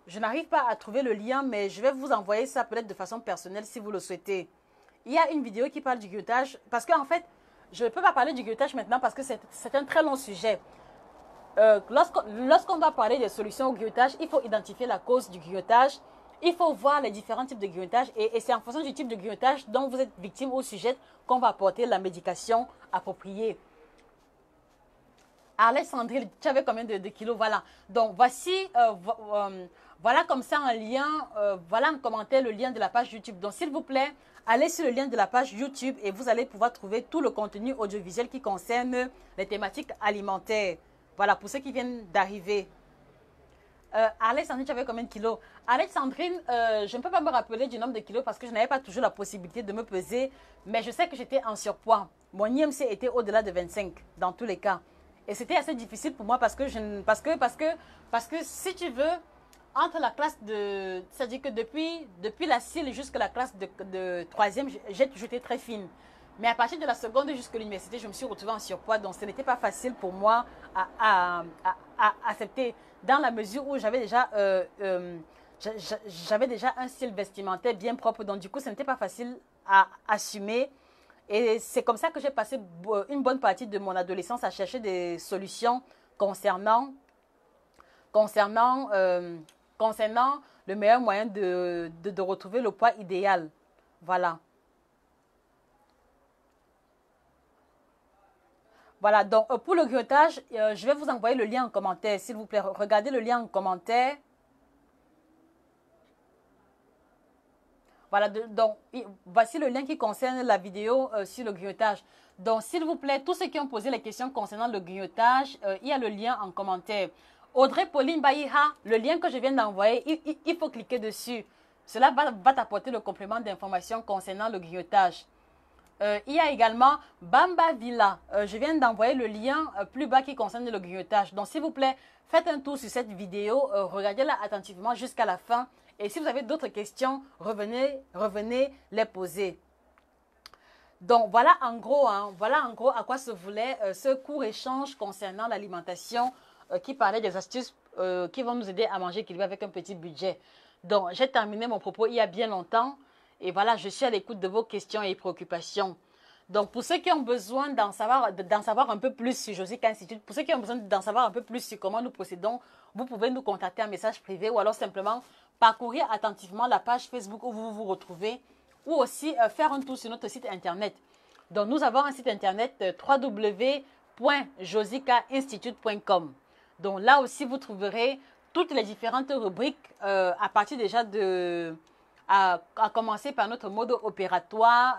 Je n'arrive pas à trouver le lien, mais je vais vous envoyer ça peut-être de façon personnelle si vous le souhaitez. Il y a une vidéo qui parle du grignotage parce qu'en fait, je ne peux pas parler du grignotage maintenant parce que c'est un très long sujet. Lorsqu'on doit parler des solutions au grignotage, il faut identifier la cause du grignotage. Il faut voir les différents types de grignotage et c'est en fonction du type de grignotage dont vous êtes victime ou sujette qu'on va apporter la médication appropriée. Alexandrine, tu avais combien de kilos? Voilà. Donc, voici, voilà comme ça en lien, voilà en commentaire le lien de la page YouTube. Donc, s'il vous plaît, allez sur le lien de la page YouTube et vous allez pouvoir trouver tout le contenu audiovisuel qui concerne les thématiques alimentaires. Voilà, pour ceux qui viennent d'arriver. Alexandrine, tu avais combien de kilos? Alexandrine, je ne peux pas me rappeler du nombre de kilos parce que je n'avais pas toujours la possibilité de me peser, mais je sais que j'étais en surpoids. Mon IMC était au-delà de 25 dans tous les cas. Et c'était assez difficile pour moi parce que si tu veux, entre la classe de... C'est-à-dire que depuis la CIL jusqu'à la classe de 3e, j'ai toujours été très fine. Mais à partir de la seconde jusqu'à l'université, je me suis retrouvée en surpoids. Donc, ce n'était pas facile pour moi à accepter dans la mesure où j'avais déjà un style vestimentaire bien propre. Donc, du coup, ce n'était pas facile à assumer. Et c'est comme ça que j'ai passé une bonne partie de mon adolescence à chercher des solutions concernant le meilleur moyen de retrouver le poids idéal. Voilà. Voilà, donc pour le grignotage, je vais vous envoyer le lien en commentaire. S'il vous plaît, regardez le lien en commentaire. Voilà, donc voici le lien qui concerne la vidéo sur le grignotage. Donc, s'il vous plaît, tous ceux qui ont posé les questions concernant le grignotage, il y a le lien en commentaire. Audrey Pauline Baïha, le lien que je viens d'envoyer, il faut cliquer dessus. Cela va t'apporter le complément d'information concernant le grignotage. Il y a également Bamba Villa. Je viens d'envoyer le lien plus bas qui concerne le grignotage. Donc, s'il vous plaît, faites un tour sur cette vidéo. Regardez-la attentivement jusqu'à la fin. Et si vous avez d'autres questions, revenez les poser. Donc, voilà en gros à quoi se voulait ce court échange concernant l'alimentation qui parlait des astuces qui vont nous aider à manger équilibré avec un petit budget. Donc, j'ai terminé mon propos il y a bien longtemps. Et voilà, je suis à l'écoute de vos questions et préoccupations. Donc, pour ceux qui ont besoin d'en savoir un peu plus sur Josika Institute, pour ceux qui ont besoin d'en savoir un peu plus sur comment nous procédons, vous pouvez nous contacter en message privé ou alors simplement parcourir attentivement la page Facebook où vous vous retrouvez ou aussi faire un tour sur notre site internet. Donc, nous avons un site internet www.josikainstitute.com. Donc, là aussi, vous trouverez toutes les différentes rubriques à partir déjà à commencer par notre mode opératoire,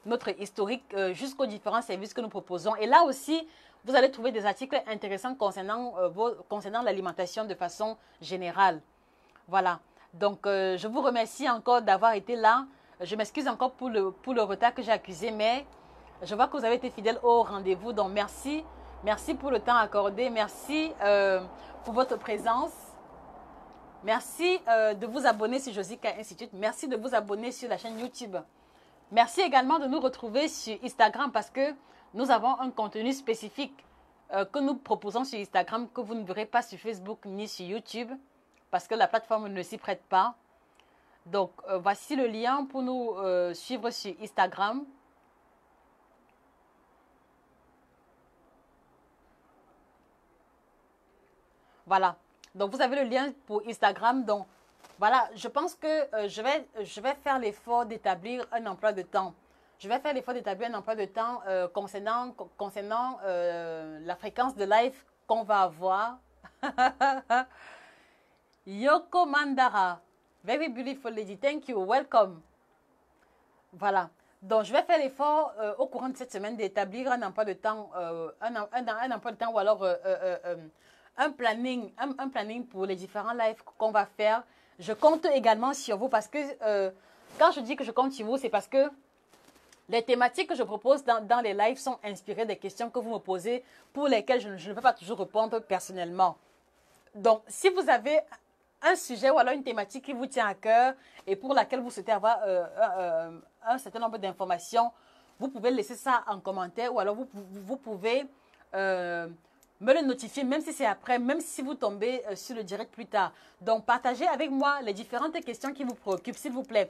notre historique, jusqu'aux différents services que nous proposons. Et là aussi, vous allez trouver des articles intéressants concernant l'alimentation de façon générale. Voilà. Donc, je vous remercie encore d'avoir été là. Je m'excuse encore pour le retard que j'ai accusé, mais je vois que vous avez été fidèles au rendez-vous. Donc, merci. Merci pour le temps accordé. Merci pour votre présence. Merci de vous abonner sur Josica Institute. Merci de vous abonner sur la chaîne YouTube. Merci également de nous retrouver sur Instagram parce que nous avons un contenu spécifique que nous proposons sur Instagram que vous ne verrez pas sur Facebook ni sur YouTube parce que la plateforme ne s'y prête pas. Donc, voici le lien pour nous suivre sur Instagram. Voilà. Donc, vous avez le lien pour Instagram. Donc, voilà, je pense que je vais faire l'effort d'établir un emploi de temps. Je vais faire l'effort d'établir un emploi de temps concernant la fréquence de live qu'on va avoir. Yoko Mandara, very beautiful lady, thank you, welcome. Voilà. Donc, je vais faire l'effort au courant de cette semaine d'établir un emploi de temps, un emploi de temps ou alors un planning pour les différents lives qu'on va faire. Je compte également sur vous parce que quand je dis que je compte sur vous, c'est parce que les thématiques que je propose dans les lives sont inspirées des questions que vous me posez pour lesquelles je ne peux pas toujours répondre personnellement. Donc, si vous avez un sujet ou alors une thématique qui vous tient à cœur et pour laquelle vous souhaitez avoir un certain nombre d'informations, vous pouvez laisser ça en commentaire ou alors vous pouvez me le notifier, même si c'est après, même si vous tombez sur le direct plus tard. Donc, partagez avec moi les différentes questions qui vous préoccupent, s'il vous plaît.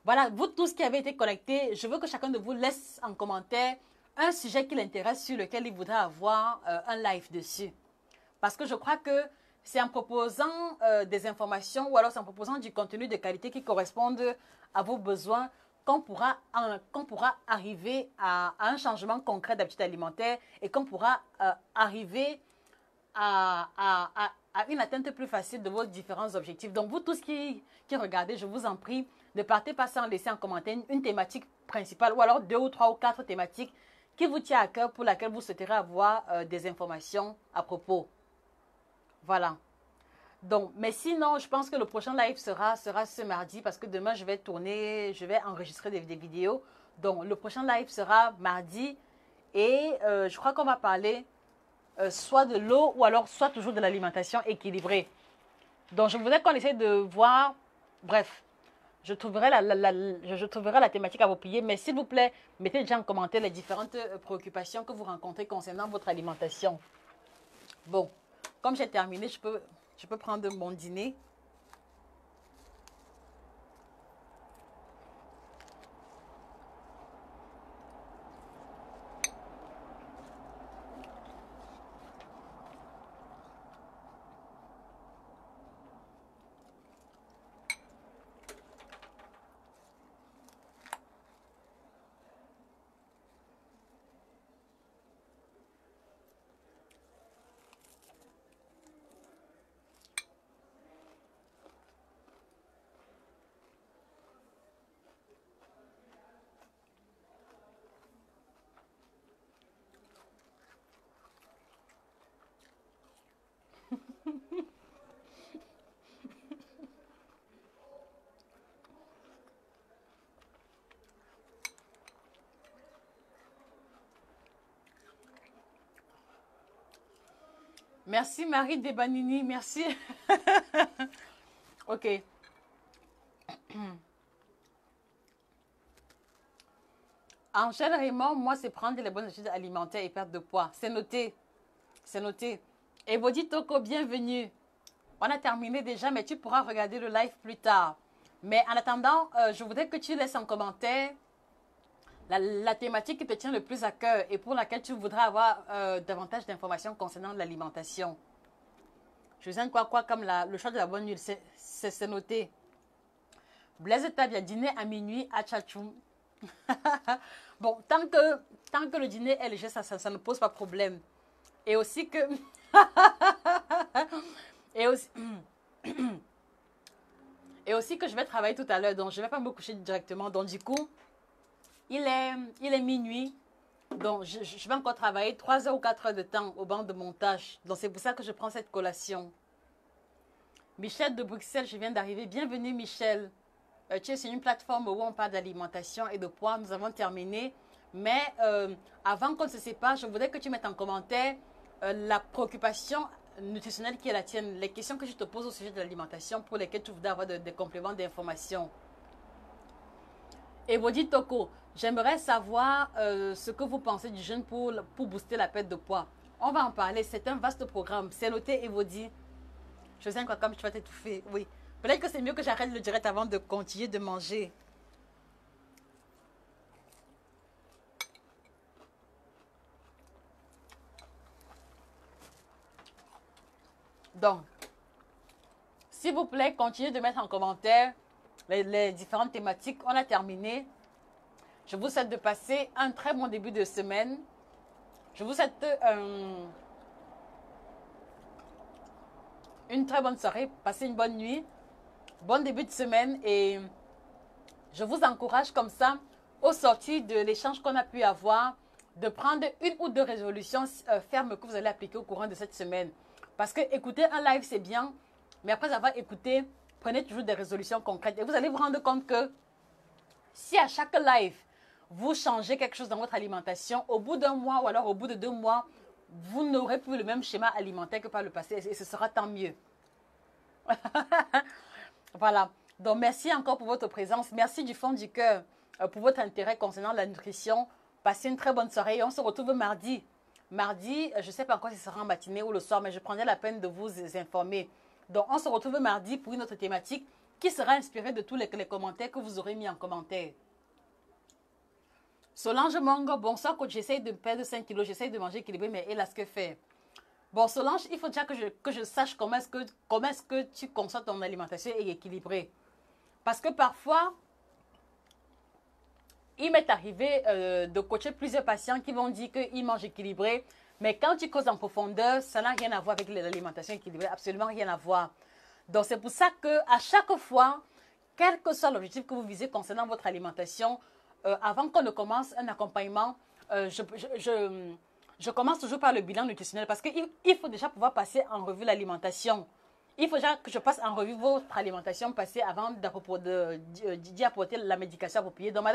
Voilà, vous tous qui avez été connectés, je veux que chacun de vous laisse en commentaire un sujet qui l'intéresse sur lequel il voudrait avoir un live dessus. Parce que je crois que c'est en proposant des informations ou alors c'est en proposant du contenu de qualité qui corresponde à vos besoins qu'on pourra arriver à un changement concret d'habitude alimentaire et qu'on pourra arriver à une atteinte plus facile de vos différents objectifs. Donc, vous tous qui regardez, je vous en prie, ne partez pas sans laisser en commentaire une thématique principale ou alors 2 ou 3 ou 4 thématiques qui vous tient à cœur pour laquelle vous souhaiterez avoir des informations à propos. Voilà. Donc, mais sinon, je pense que le prochain live sera ce mardi parce que demain, je vais enregistrer des vidéos. Donc, le prochain live sera mardi et je crois qu'on va parler soit de l'eau ou alors soit toujours de l'alimentation équilibrée. Donc, je voudrais qu'on essaie de voir, bref, je trouverai la thématique à vos pieds, mais s'il vous plaît, mettez déjà en commentaire les différentes préoccupations que vous rencontrez concernant votre alimentation. Bon, comme j'ai terminé, je peux prendre mon dîner. Merci Marie Debanini, merci. Ok. Angèle Raymond, moi, c'est prendre les bonnes habitudes alimentaires et perdre de poids. C'est noté. C'est noté. Et Bodi Toko, bienvenue. On a terminé déjà, mais tu pourras regarder le live plus tard. Mais en attendant, je voudrais que tu laisses en commentaire la thématique qui te tient le plus à cœur et pour laquelle tu voudrais avoir davantage d'informations concernant l'alimentation. Je viens de quoi comme le choix de la bonne huile, c'est noté. Blaise Tabia, dîner à minuit à Tchatchoum. Bon, tant que le dîner est léger, ça ne pose pas de problème. Et aussi que... et aussi que je vais travailler tout à l'heure, donc je ne vais pas me coucher directement. Donc du coup, il est minuit. Donc je vais encore travailler 3 heures ou 4 heures de temps au banc de montage. Donc c'est pour ça que je prends cette collation. Michel de Bruxelles, je viens d'arriver. Bienvenue Michel. Tu es sur une plateforme où on parle d'alimentation et de poids. Nous avons terminé. Mais avant qu'on ne se sépare, je voudrais que tu mettes en commentaire la préoccupation nutritionnelle qui est la tienne, les questions que je te pose au sujet de l'alimentation pour lesquelles tu voudrais avoir des compléments d'information. Et vous dites Toko, j'aimerais savoir ce que vous pensez du jeûne pour booster la perte de poids. On va en parler, c'est un vaste programme. C'est noté et vous dit, je sais quoi comme tu vas t'étouffer. Oui, peut-être que c'est mieux que j'arrête le direct avant de continuer de manger. Donc, s'il vous plaît, continuez de mettre en commentaire les différentes thématiques. On a terminé. Je vous souhaite de passer un très bon début de semaine. Je vous souhaite une très bonne soirée. Passez une bonne nuit. Bon début de semaine. Et je vous encourage comme ça, au sortir de l'échange qu'on a pu avoir, de prendre une ou deux résolutions fermes que vous allez appliquer au courant de cette semaine. Parce que écouter un live, c'est bien. Mais après avoir écouté, prenez toujours des résolutions concrètes. Et vous allez vous rendre compte que si à chaque live, vous changez quelque chose dans votre alimentation, au bout d'un mois ou alors au bout de 2 mois, vous n'aurez plus le même schéma alimentaire que par le passé. Et ce sera tant mieux. Voilà. Donc, merci encore pour votre présence. Merci du fond du cœur pour votre intérêt concernant la nutrition. Passez une très bonne soirée et on se retrouve mardi. Mardi, je ne sais pas encore si ce sera en matinée ou le soir, mais je prendrai la peine de vous informer. Donc, on se retrouve mardi pour une autre thématique qui sera inspirée de tous les commentaires que vous aurez mis en commentaire. Solange Mongo, bonsoir coach, j'essaye de perdre 5 kilos, j'essaye de manger équilibré, mais hélas, que faire? Bon, Solange, il faut déjà que je sache comment est-ce que tu conçois ton alimentation équilibrée. Parce que parfois, il m'est arrivé de coacher plusieurs patients qui vont dire qu'ils mangent équilibré. Mais quand tu causes en profondeur, ça n'a rien à voir avec l'alimentation équilibrée. Absolument rien à voir. Donc, c'est pour ça qu'à chaque fois, quel que soit l'objectif que vous visez concernant votre alimentation, avant qu'on ne commence un accompagnement, je commence toujours par le bilan nutritionnel. Parce qu'il faut déjà pouvoir passer en revue l'alimentation. Il faut déjà que je passe en revue votre alimentation passée avant d'y apporter la médication appropriée. Donc,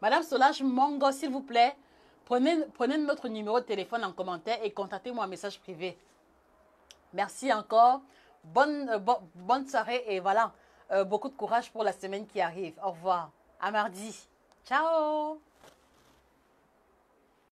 Madame Solange Mongo, s'il vous plaît, prenez notre numéro de téléphone en commentaire et contactez-moi en message privé. Merci encore. Bonne soirée et voilà, beaucoup de courage pour la semaine qui arrive. Au revoir. À mardi. Ciao.